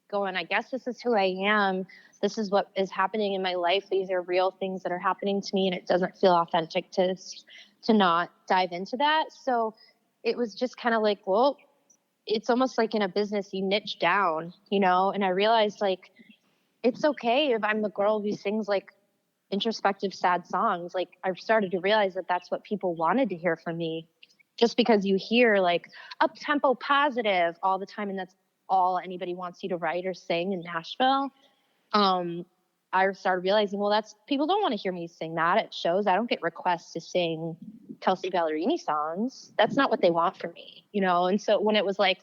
going, I guess this is who I am. This is what is happening in my life. These are real things that are happening to me, and it doesn't feel authentic to not dive into that. So it was just kind of like, well, it's almost like in a business, you niche down, you know? And I realized like, it's okay if I'm the girl who sings like introspective, sad songs. Like I've started to realize that that's what people wanted to hear from me. Just because you hear like up tempo positive all the time, and that's all anybody wants you to write or sing in Nashville. I started realizing, well, that's, people don't want to hear me sing that at shows. I don't get requests to sing Kelsey Ballerini songs. That's not what they want from me, you know? And so when it was like,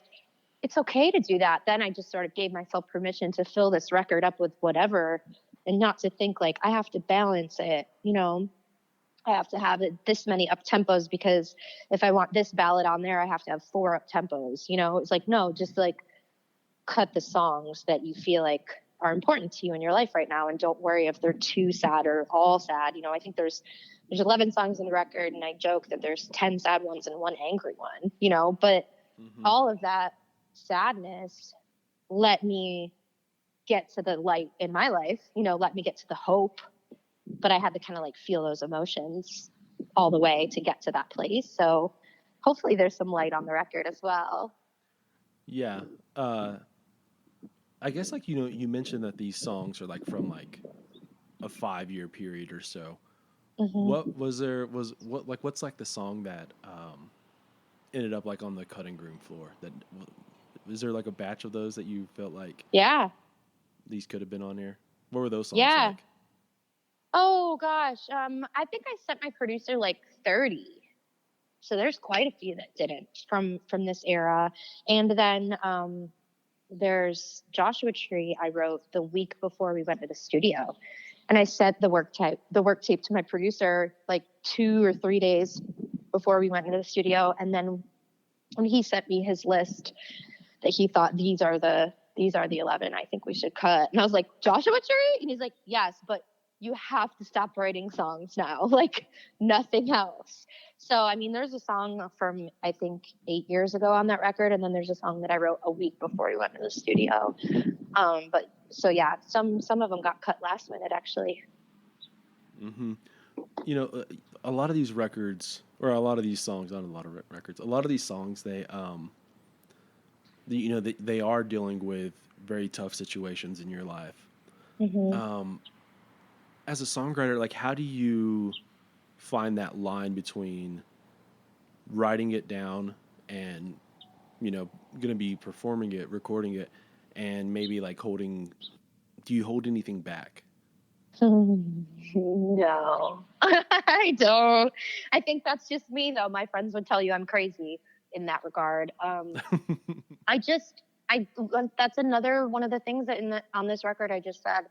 it's okay to do that, then I just sort of gave myself permission to fill this record up with whatever, and not to think like I have to balance it, you know? I have to have it this many up tempos because if I want this ballad on there, I have to have 4 up tempos, you know? It's like, no, just like cut the songs that you feel like are important to you in your life right now, and don't worry if they're too sad or all sad. You know, I think there's 11 songs in the record, and I joke that there's 10 sad ones and 1 angry one, you know, but all of that sadness let me get to the light in my life, you know, let me get to the hope, but I had to kind of like feel those emotions all the way to get to that place. So hopefully there's some light on the record as well. Yeah. I guess like, you know, you mentioned that these songs are like from like a 5-year period or so. What was there was what like what's like the song that ended up like on the cutting room floor? That is there like a batch of those that you felt like Yeah. these could have been on here? What were those songs Yeah. like? Oh gosh. I think I sent my producer like 30. So there's quite a few that didn't from this era. And then there's Joshua Tree I wrote the week before we went to the studio. And I sent the work tape to my producer like 2 or 3 days before we went into the studio. And then when he sent me his list that he thought these are the 11 I think we should cut. And I was like, Joshua Tree? And he's like, yes, but you have to stop writing songs now, like nothing else. So, I mean, there's a song from, I think 8 years ago on that record. And then there's a song that I wrote a week before we went to the studio. But so yeah, some of them got cut last minute actually. Mm-hmm. You know, a lot of these records, or a lot of these songs, not a lot of records, a lot of these songs, you know, they are dealing with very tough situations in your life. As a songwriter, like, how do you find that line between writing it down and, you know, going to be performing it, recording it, and maybe like do you hold anything back? No, I don't. I think that's just me though. My friends would tell you I'm crazy in that regard. That's another one of the things that on this record, I just said,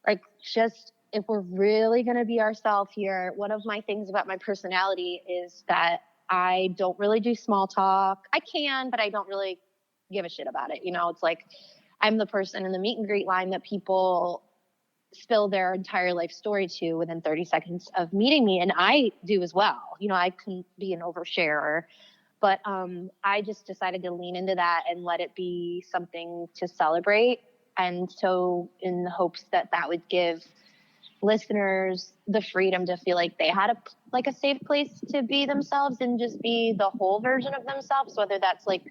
like, just if we're really going to be ourselves here, one of my things about my personality is that I don't really do small talk. I can, but I don't really give a shit about it. You know, it's like I'm the person in the meet and greet line that people spill their entire life story to within 30 seconds of meeting me. And I do as well. You know, I can be an oversharer, but I just decided to lean into that and let it be something to celebrate. And so in the hopes that that would give listeners the freedom to feel like they had a safe place to be themselves and just be the whole version of themselves, whether that's like,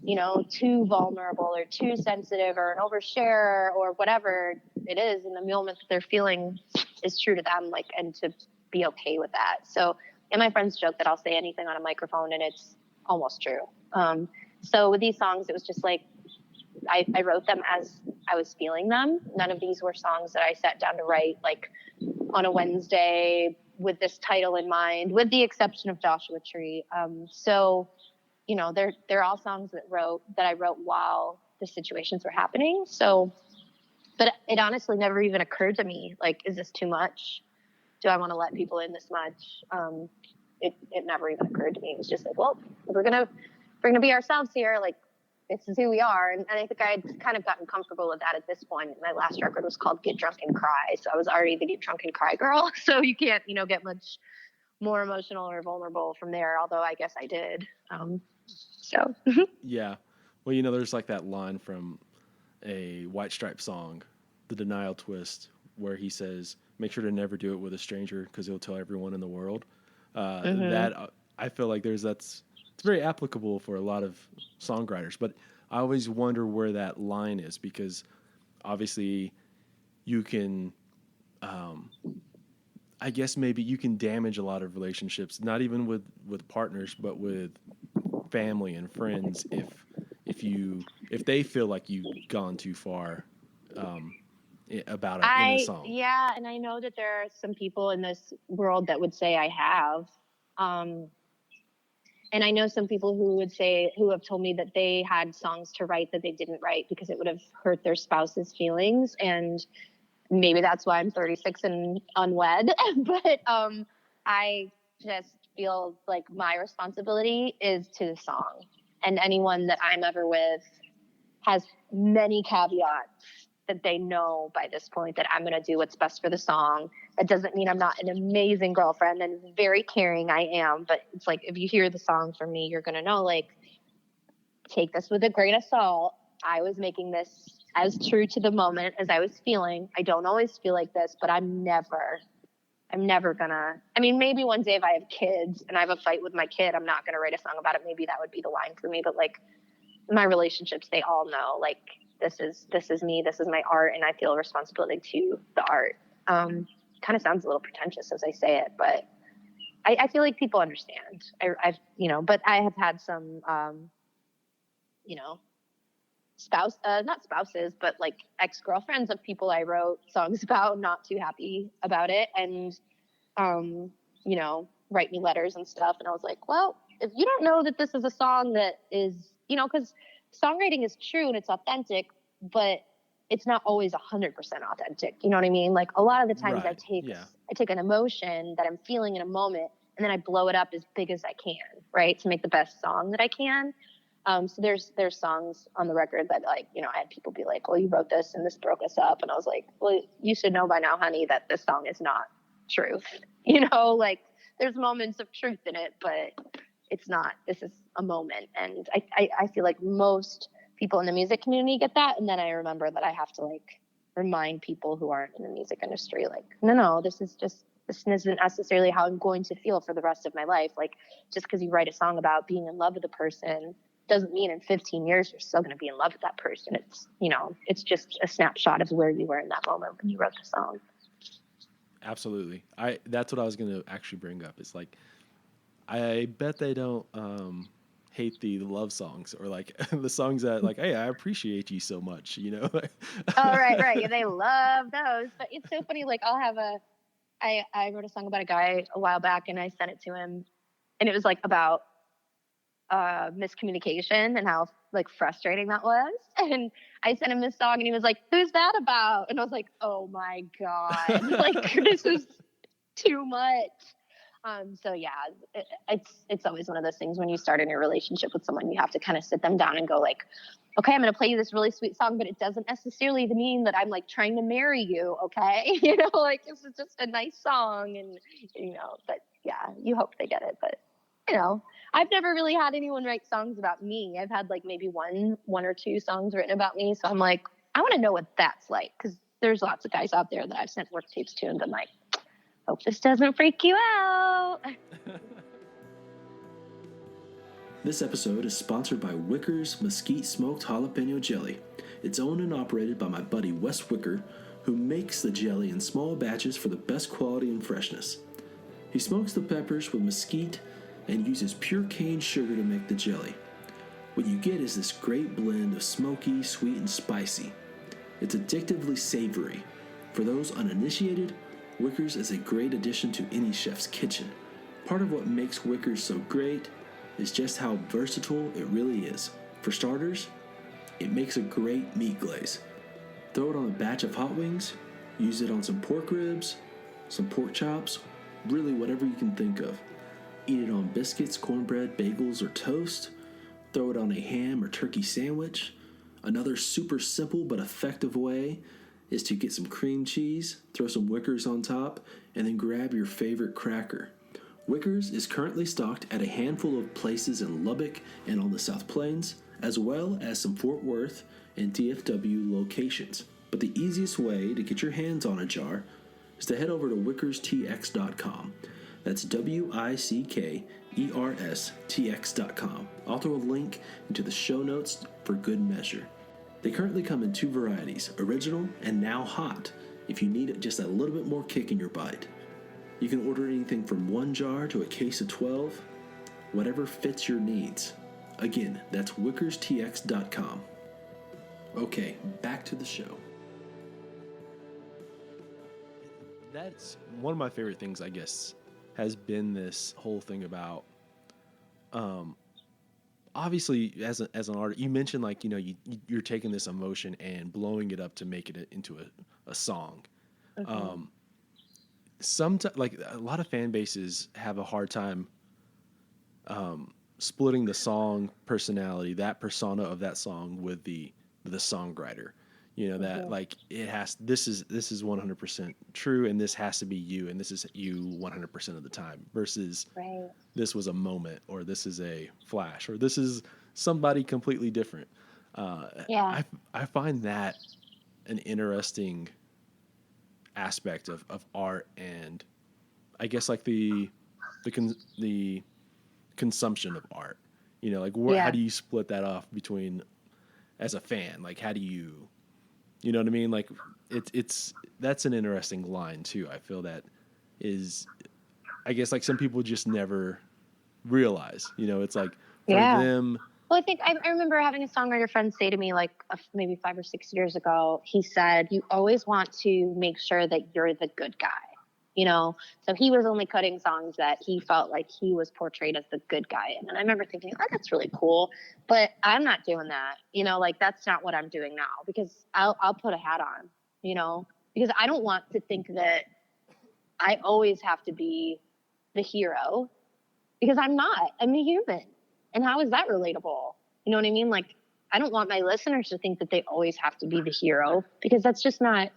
you know, too vulnerable or too sensitive or an overshare or whatever it is in the moment that they're feeling is true to them, like, and to be okay with that. So, and my friends joke that I'll say anything on a microphone and it's almost true. So with these songs, it was just like, I wrote them as I was feeling them. None of these were songs that I sat down to write like on a Wednesday with this title in mind, with the exception of Joshua Tree. So, you know, they're all songs that I wrote while the situations were happening. So, but it honestly never even occurred to me, like, is this too much? Do I want to let people in this much? It never even occurred to me. It was just like, well, if we're gonna be ourselves here, like, this is who we are. And I think I had kind of gotten comfortable with that at this point. My last record was called Get Drunk and Cry. So I was already the Get Drunk and Cry girl. So you can't, get much more emotional or vulnerable from there. Although I guess I did. So. Yeah. Well, there's like that line from a White Stripes song, The Denial Twist, where he says, make sure to never do it with a stranger because he'll tell everyone in the world. That I feel like it's very applicable for a lot of songwriters, but I always wonder where that line is, because obviously you can, I guess maybe you can damage a lot of relationships, not even with partners, but with family and friends if they feel like you've gone too far about it in a song. Yeah, and I know that there are some people in this world that would say I have. And I know some people who have told me that they had songs to write that they didn't write because it would have hurt their spouse's feelings. And maybe that's why I'm 36 and unwed. But I just feel like my responsibility is to the song. And anyone that I'm ever with has many caveats that they know by this point that I'm going to do what's best for the song. That doesn't mean I'm not an amazing girlfriend and very caring. I am, but it's like, if you hear the song from me, you're going to know, like, take this with a grain of salt. I was making this as true to the moment as I was feeling. I don't always feel like this, but I'm never gonna, maybe one day if I have kids and I have a fight with my kid, I'm not going to write a song about it. Maybe that would be the line for me. But like my relationships, they all know, like, this is me, this is my art, and I feel a responsibility to the art. Kind of sounds a little pretentious as I say it, but I feel like people understand. But I have had some, not spouses, but like ex-girlfriends of people I wrote songs about, not too happy about it. And, write me letters and stuff. And I was like, well, if you don't know that this is a song that is, because songwriting is true and it's authentic, but it's not always 100% authentic. You know what I mean? Like a lot of the times Right. I take an emotion that I'm feeling in a moment and then I blow it up as big as I can, right? To make the best song that I can. So there's songs on the record that, like, I had people be like, well, you wrote this and this broke us up. And I was like, well, you should know by now, honey, that this song is not truth. Like there's moments of truth in it, but it's not, this is a moment. And I feel like most people in the music community get that. And then I remember that I have to like remind people who aren't in the music industry, like, no, this isn't necessarily how I'm going to feel for the rest of my life. Like just because you write a song about being in love with a person doesn't mean in 15 years you're still going to be in love with that person. It's, it's just a snapshot of where you were in that moment when you wrote the song. Absolutely. That's what I was going to actually bring up. It's like, I bet they don't hate the love songs or like the songs that like, hey, I appreciate you so much, Oh, right. Yeah, they love those. But it's so funny. Like I'll have I wrote a song about a guy a while back and I sent it to him and it was like about miscommunication and how like frustrating that was. And I sent him this song and he was like, who's that about? And I was like, oh my God, like this is too much. So yeah, it's always one of those things when you start in a relationship with someone, you have to kind of sit them down and go like, okay, I'm going to play you this really sweet song, but it doesn't necessarily mean that I'm like trying to marry you. Okay. Like this is just a nice song and, but yeah, you hope they get it. But, I've never really had anyone write songs about me. I've had like maybe one or two songs written about me. So I'm like, I want to know what that's like. Cause there's lots of guys out there that I've sent work tapes to and been like, hope this doesn't freak you out. This episode is sponsored by Wicker's Mesquite Smoked Jalapeno Jelly. It's owned and operated by my buddy Wes Wicker, who makes the jelly in small batches for the best quality and freshness. He smokes the peppers with mesquite and uses pure cane sugar to make the jelly. What you get is this great blend of smoky, sweet, and spicy. It's addictively savory. For those uninitiated, Wicker's is a great addition to any chef's kitchen. Part of what makes Wicker's so great is just how versatile it really is. For starters, it makes a great meat glaze. Throw it on a batch of hot wings, use it on some pork ribs, some pork chops, really whatever you can think of. Eat it on biscuits, cornbread, bagels, or toast. throw it on a ham or turkey sandwich. Another super simple but effective way is to get some cream cheese, throw some Wickers on top, and then grab your favorite cracker. Wickers is currently stocked at a handful of places in Lubbock and on the South Plains, as well as some Fort Worth and DFW locations. But the easiest way to get your hands on a jar is to head over to wickerstx.com. That's WICKERSTX.com. I'll throw a link into the show notes for good measure. They currently come in 2 varieties, original and now hot, if you need just a little bit more kick in your bite. You can order anything from 1 jar to a case of 12, whatever fits your needs. Again, that's wickerstx.com. Okay, back to the show. That's one of my favorite things, I guess, has been this whole thing about, obviously, as an artist, you mentioned, like, you know, you're taking this emotion and blowing it up to make it into a song. Mm-hmm. Sometimes, like, a lot of fan bases have a hard time splitting the song personality, that persona of that song, with the songwriter. You know, that, like, this is 100% true, and this has to be you, and this is you 100% of the time, versus this was a moment, or this is a flash, or this is somebody completely different. I find that an interesting aspect of art, and I guess, like, the consumption of art. You know, like, how do you split that off between, as a fan, like, how do you know what I mean? Like, that's an interesting line too. I feel that is, I guess, like, some people just never realize, you know, it's like, for them. Well, I think I remember having a songwriter friend say to me, like, maybe 5 or 6 years ago, he said, you always want to make sure that you're the good guy, you know? So he was only cutting songs that he felt like he was portrayed as the good guy in. And I remember thinking, oh, that's really cool, but I'm not doing that, you know, like, that's not what I'm doing now, because I'll put a hat on, you know, because I don't want to think that I always have to be the hero, because I'm not. I'm a human. And how is that relatable? You know what I mean? Like, I don't want my listeners to think that they always have to be the hero, because that's just not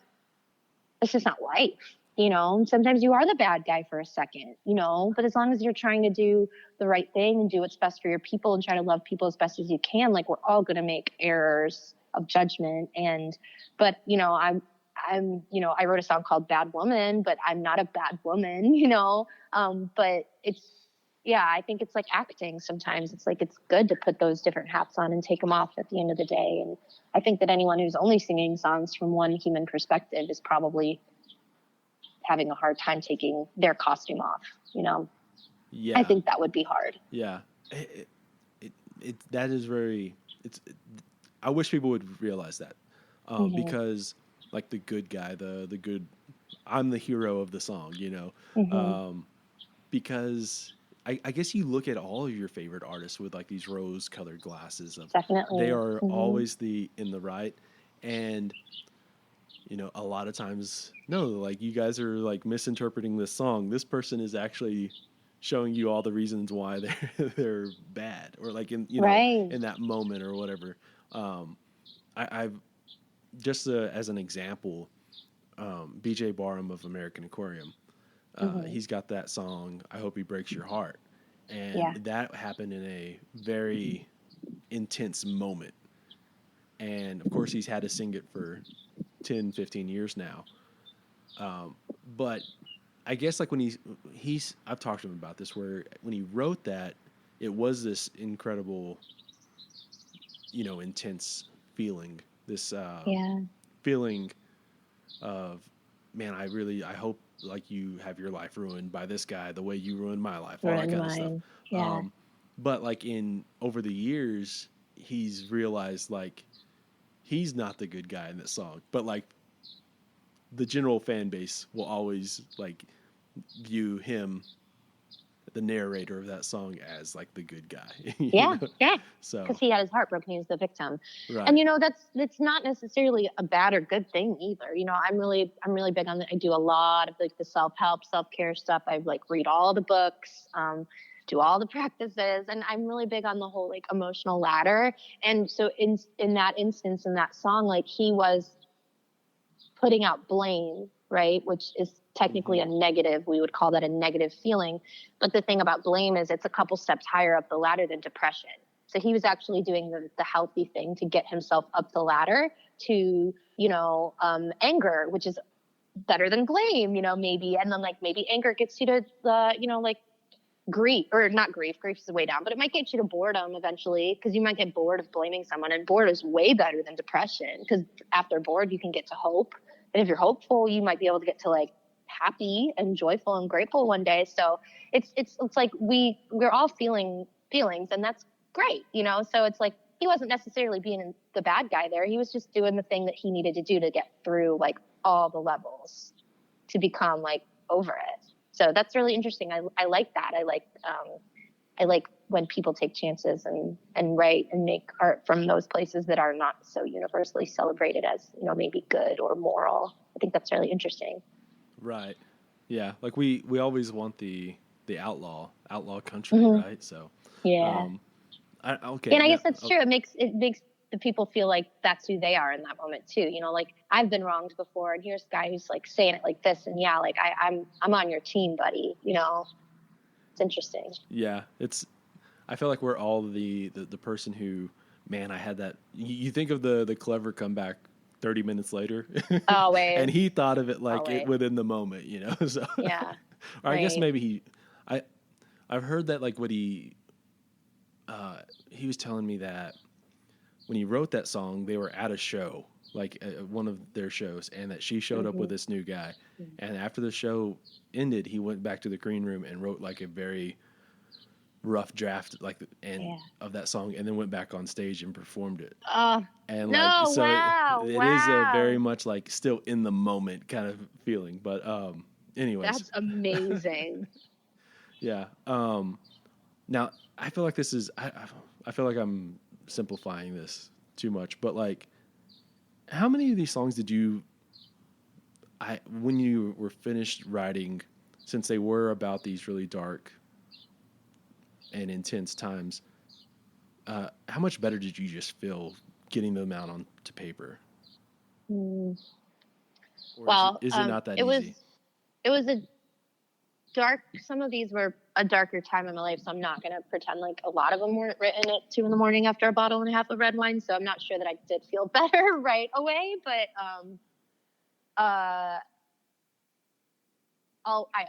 life, you know? And sometimes you are the bad guy for a second, you know, but as long as you're trying to do the right thing and do what's best for your people and try to love people as best as you can, like, we're all going to make errors of judgment. But, you know, I'm, you know, I wrote a song called Bad Woman, but I'm not a bad woman, you know? But I think it's like acting sometimes. It's like, it's good to put those different hats on and take them off at the end of the day. And I think that anyone who's only singing songs from one human perspective is probably having a hard time taking their costume off, you know? Yeah. I think that would be hard. Yeah. That is very, I wish people would realize that, because, like, the good guy, the good, I'm the hero of the song, you know? Because I guess you look at all of your favorite artists with, like, these rose-colored glasses of, definitely, they are always in the right, and, you know, a lot of times, no, like, you guys are, like, misinterpreting this song. This person is actually showing you all the reasons why they're bad, or, like, in, you know, in that moment or whatever. I've just as an example, BJ Barham of American Aquarium. He's got that song, I Hope He Breaks Your Heart. And that happened in a very intense moment. And, of course, he's had to sing it for 10, 15 years now. But I guess, like, when I've talked to him about this, where when he wrote that, it was this incredible, you know, intense feeling. This feeling of, man, I hope, like, you have your life ruined by this guy the way you ruined my life, all that kind of stuff. Yeah. But, like, over the years, he's realized, like, he's not the good guy in this song, but, like, the general fan base will always, like, view him, the narrator of that song, as, like, the good guy. Yeah. Know? Yeah. So, because he had his heart broken, he was the victim. Right. And, you know, that's not necessarily a bad or good thing either. You know, I'm really big on that. I do a lot of, like, the self-help, self-care stuff. I, like, read all the books. do all the practices. And I'm really big on the whole like emotional ladder. And so in that instance, in that song, like he was putting out blame, right? Which is technically a negative. We would call that a negative feeling. But the thing about blame is it's a couple steps higher up the ladder than depression. So he was actually doing the healthy thing to get himself up the ladder to, anger, which is better than blame, maybe. And then like maybe anger gets you to like grief, or not grief is way down, but it might get you to boredom eventually, because you might get bored of blaming someone, and bored is way better than depression, because after bored you can get to hope. And if you're hopeful, you might be able to get to like happy and joyful and grateful one day. So it's like we're all feeling feelings, and that's great, so it's like he wasn't necessarily being the bad guy there. He was just doing the thing that he needed to do to get through like all the levels to become like over it. So that's really interesting. I like that. I like when people take chances and write and make art from those places that are not so universally celebrated as, maybe good or moral. I think that's really interesting. Right. Yeah. Like we always want the outlaw country, right? So, yeah. Okay. And I guess that's true. It makes the people feel like that's who they are in that moment too. Like I've been wronged before, and here's a guy who's like saying it like this, and yeah, like I'm on your team, buddy. It's interesting. Yeah, I feel like we're all the person who, man, I had that. You think of the clever comeback 30 minutes later. Oh wait. And he thought of it like it within the moment, So yeah. Or I guess maybe I've heard that like what he was telling me that when he wrote that song, they were at a show, like one of their shows, and that she showed up with this new guy. And after the show ended, he went back to the green room and wrote like a very rough draft, like of that song, and then went back on stage and performed it. And no, like, so wow, it is a very much like still in the moment kind of feeling. But anyways, that's amazing. Yeah. Now I feel like this is I feel like I'm simplifying this too much, but like, how many of these songs did you, when you were finished writing, since they were about these really dark and intense times, how much better did you just feel getting them out onto paper? Or well, is it not that easy? It was a dark, some of these were a darker time in my life, so I'm not going to pretend like a lot of them weren't written at 2 a.m. after a bottle and a half of red wine, so I'm not sure that I did feel better right away, but I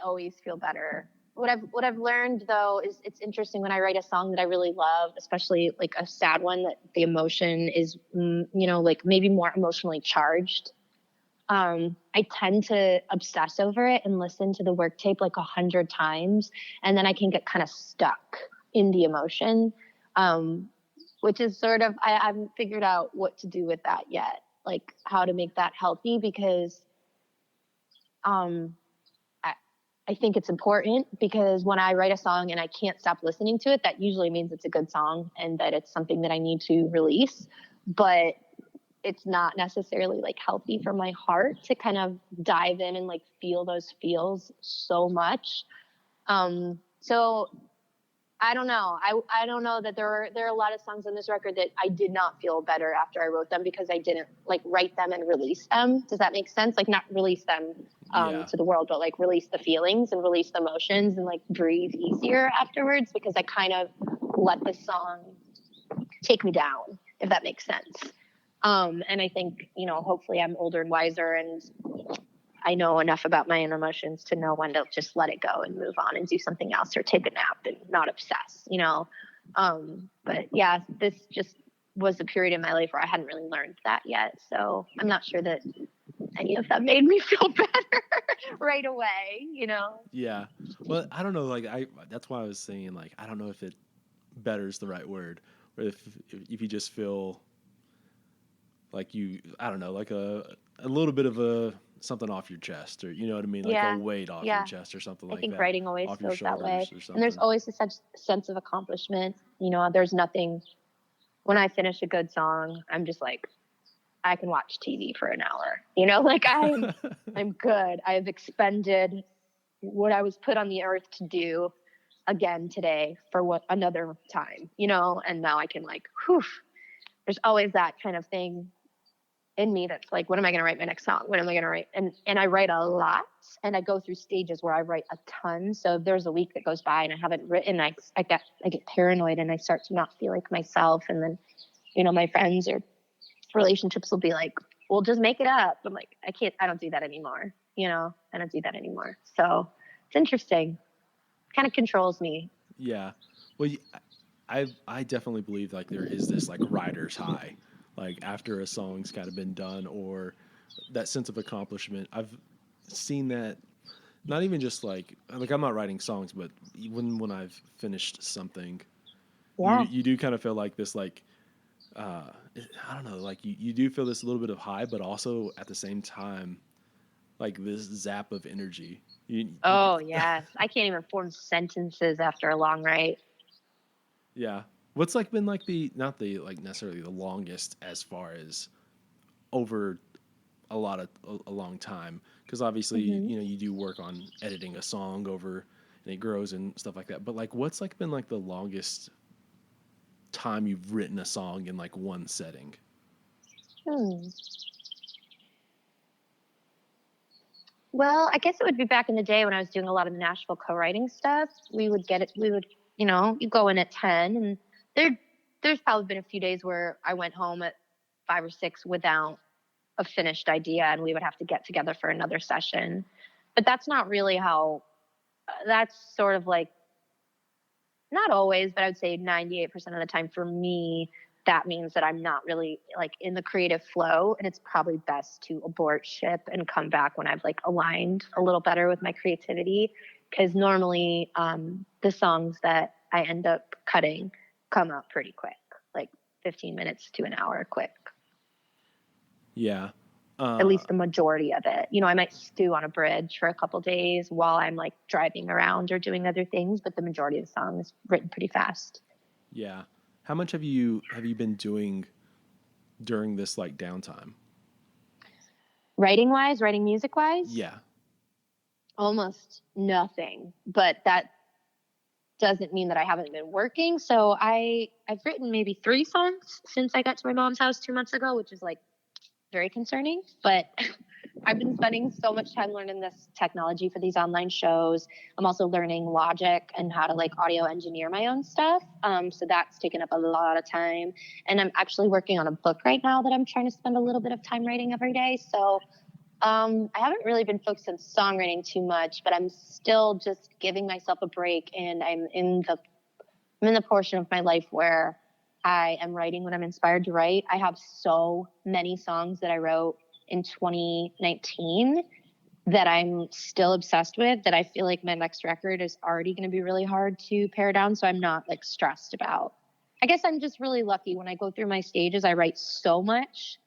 always feel better. What I've learned though is it's interesting when I write a song that I really love, especially like a sad one, that the emotion is like maybe more emotionally charged. I tend to obsess over it and listen to the work tape like 100 times, and then I can get kind of stuck in the emotion, which is sort of, I haven't figured out what to do with that yet, like how to make that healthy, because I think it's important, because when I write a song and I can't stop listening to it, that usually means it's a good song and that it's something that I need to release. But it's not necessarily like healthy for my heart to kind of dive in and like feel those feels so much. So I don't know. I don't know that there are a lot of songs on this record that I did not feel better after I wrote them, because I didn't like write them and release them. Does that make sense? Like not release them to the world, but like release the feelings and release the emotions and like breathe easier afterwards, because I kind of let the song take me down, if that makes sense. And I think, hopefully I'm older and wiser, and I know enough about my own emotions to know when to just let it go and move on and do something else, or take a nap and not obsess, But yeah, this just was a period in my life where I hadn't really learned that yet. So I'm not sure that any of that made me feel better right away, Yeah. Well, I don't know. Like that's why I was saying, like, I don't know if it better is the right word, or if you just feel like I don't know, like a little bit of something off your chest, or you know what I mean, like a weight off your chest or something like that. I think writing always off feels that way, and there's always a sense of accomplishment. There's nothing. When I finish a good song, I'm just like, I can watch TV for an hour. Like I'm good. I have expended what I was put on the earth to do. again today for what another time, you know, and now I can like, whew, there's always that kind of thing in me that's like, when am I going to write my next song? When am I going to write? And I write a lot, and I go through stages where I write a ton. So if there's a week that goes by and I haven't written, I get paranoid and I start to not feel like myself. And then, you know, my friends or relationships will be like, well, just make it up. I'm like, I don't do that anymore. You know, I don't do that anymore. So it's interesting. Kind of controls me. Yeah. Well, I definitely believe like there is this like writer's high, like after a song's kind of been done, or that sense of accomplishment. I've seen that not even just like I'm not writing songs, but when I've finished something, Yeah. you do kind of feel like this like I don't know, like you do feel this little bit of high, but also at the same time like this zap of energy. Oh, yes. I can't even form sentences after a long write. Yeah. What's like been like the not the like necessarily the longest as far as over a long time, because obviously you know you do work on editing a song over and it grows and stuff like that, but like what's like been like the longest time you've written a song in like one setting? Well, I guess it would be back in the day when I was doing a lot of the Nashville co-writing stuff. We would, you know, you go in at 10, and there's probably been a few days where I went home at 5 or 6 without a finished idea, and we would have to get together for another session. But that's not really how, that's sort of like, not always, but I would say 98% of the time for me, that means that I'm not really like in the creative flow, and it's probably best to abort ship and come back when I've like aligned a little better with my creativity. Because normally the songs that I end up cutting come out pretty quick, like 15 minutes to an hour quick. Yeah. At least the majority of it. You know, I might stew on a bridge for a couple days while I'm like driving around or doing other things, but the majority of the song is written pretty fast. Yeah. How much have you been doing during this like downtime? Writing music wise? Yeah. Almost nothing. But that doesn't mean that I haven't been working. So I've written maybe 3 songs since I got to my mom's house 2 months ago, which is like very concerning. But I've been spending so much time learning this technology for these online shows. I'm also learning Logic and how to like audio engineer my own stuff. So that's taken up a lot of time. And I'm actually working on a book right now that I'm trying to spend a little bit of time writing every day. So I haven't really been focused on songwriting too much, but I'm still just giving myself a break, and I'm in the portion of my life where I am writing when I'm inspired to write. I have so many songs that I wrote in 2019 that I'm still obsessed with, that I feel like my next record is already going to be really hard to pare down. So I'm not like stressed about. I guess I'm just really lucky when I go through my stages. I write so much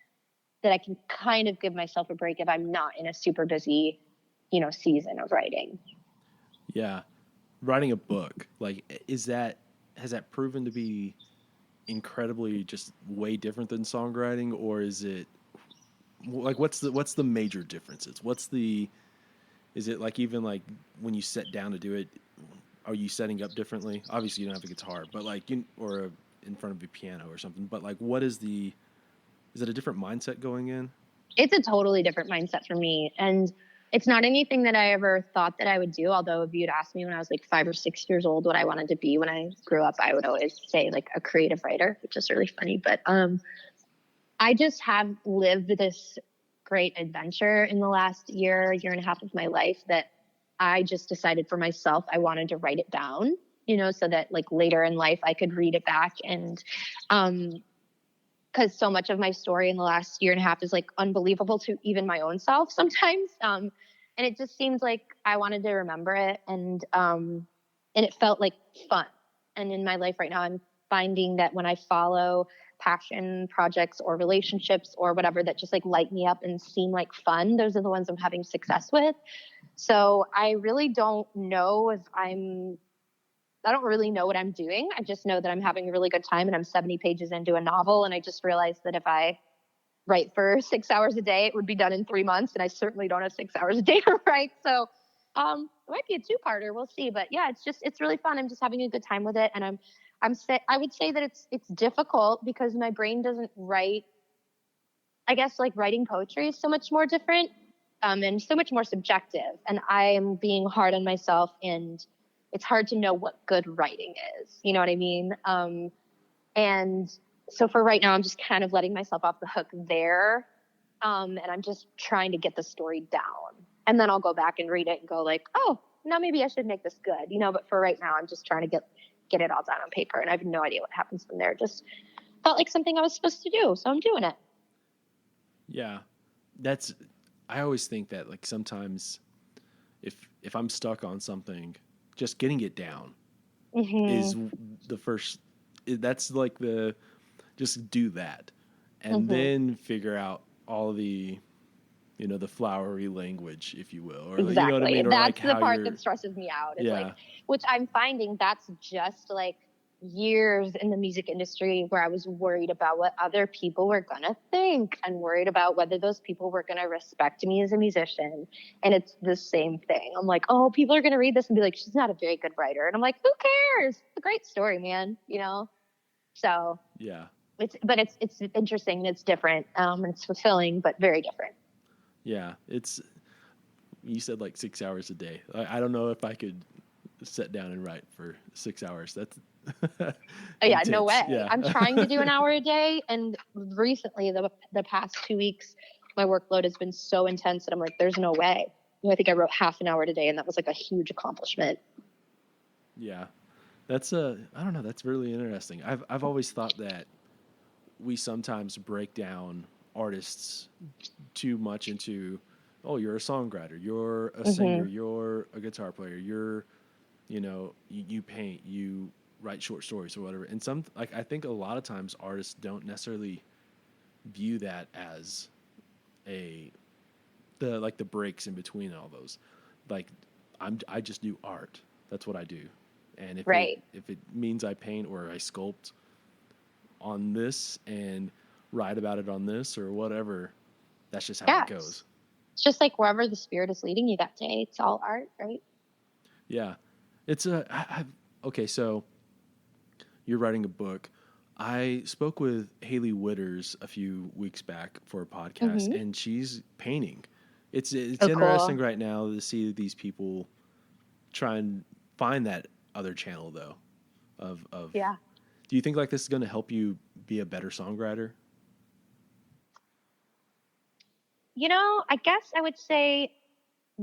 that I can kind of give myself a break if I'm not in a super busy, you know, season of writing. Yeah. Writing a book, like has that proven to be incredibly just way different than songwriting, or is it like what's the major differences? Is it like even like when you sit down to do it, are you setting up differently? Obviously you don't have a guitar, but like in front of a piano or something, but like is it a different mindset going in? It's a totally different mindset for me. And it's not anything that I ever thought that I would do. Although if you'd asked me when I was like 5 or 6 years old what I wanted to be when I grew up, I would always say like a creative writer, which is really funny. But I just have lived this great adventure in the last year and a half of my life that I just decided for myself I wanted to write it down, you know, so that like later in life I could read it back. And because so much of my story in the last year and a half is like unbelievable to even my own self sometimes. And it just seems like I wanted to remember it, and it felt like fun. And in my life right now, I'm finding that when I follow passion projects or relationships or whatever that just like light me up and seem like fun, those are the ones I'm having success with. So I really don't know I don't really know what I'm doing. I just know that I'm having a really good time, and I'm 70 pages into a novel. And I just realized that if I write for 6 hours a day, it would be done in 3 months. And I certainly don't have 6 hours a day to write. So It might be a two-parter. We'll see. But yeah, it's really fun. I'm just having a good time with it. And I would say that it's difficult because my brain doesn't write. I guess like writing poetry is so much more different, and so much more subjective. And I am being hard on myself, and it's hard to know what good writing is. You know what I mean? And so for right now, I'm just kind of letting myself off the hook there. And I'm just trying to get the story down. And then I'll go back and read it and go like, oh, now maybe I should make this good, but for right now, I'm just trying to get it all down on paper. And I have no idea what happens from there. It just felt like something I was supposed to do. So I'm doing it. Yeah. I always think that like sometimes if I'm stuck on something, just getting it down is the first, that's like just do that. And then figure out all the, the flowery language, if you will. Or, exactly. You know what I mean? Or that's the part that stresses me out. It's like, which I'm finding that's just like years in the music industry where I was worried about what other people were going to think and worried about whether those people were going to respect me as a musician. And it's the same thing. I'm like, oh, people are going to read this and be like, she's not a very good writer. And I'm like, who cares? It's a great story, man. So yeah. It's interesting and it's different. And it's fulfilling, but very different. Yeah. You said like 6 hours a day. I don't know if I could sit down and write for 6 hours. That's yeah, no way. Yeah. I'm trying to do an hour a day. And recently the past 2 weeks, my workload has been so intense that I'm like, there's no way. I think I wrote half an hour today and that was like a huge accomplishment. Yeah. That's I don't know. That's really interesting. I've always thought that we sometimes break down artists too much into, oh, you're a songwriter, you're a singer, you're a guitar player, you're, you paint, you write short stories or whatever. And I think a lot of times artists don't necessarily view that as the breaks in between all those. Like I just do art. That's what I do. And if it means I paint or I sculpt on this and write about it on this or whatever, that's just how it goes. It's just like wherever the spirit is leading you that day. It's all art, right? Yeah. It's okay. So you're writing a book. I spoke with Haley Witters a few weeks back for a podcast and she's painting. It's interesting right now to see these people try and find that other channel though of do you think like this is going to help you be a better songwriter? I guess I would say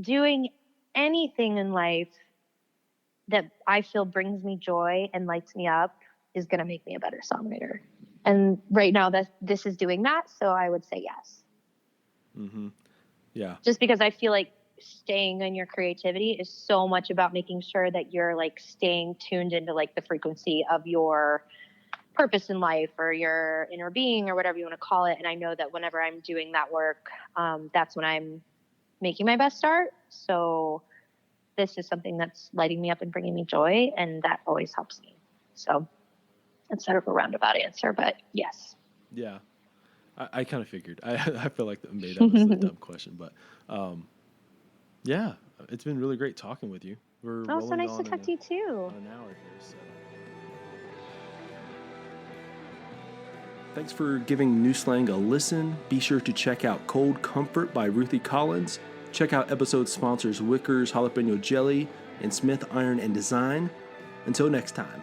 doing anything in life that I feel brings me joy and lights me up is going to make me a better songwriter. And right now this is doing that. So I would say yes. Yeah. Just because I feel like staying in your creativity is so much about making sure that you're like staying tuned into like the frequency of your purpose in life or your inner being or whatever you want to call it. And I know that whenever I'm doing that work, that's when I'm making my best art. So this is something that's lighting me up and bringing me joy. And that always helps me. So it's sort of a roundabout answer, but yes. Yeah. I kind of figured. I feel like maybe that was a dumb question, but yeah, it's been really great talking with you. We're so nice to talk to you too. An hour here, so. Thanks for giving New Slang a listen. Be sure to check out Cold Comfort by Ruthie Collins. Check out episode sponsors Wickers Jalapeno Jelly and Smith Iron and Design. Until next time.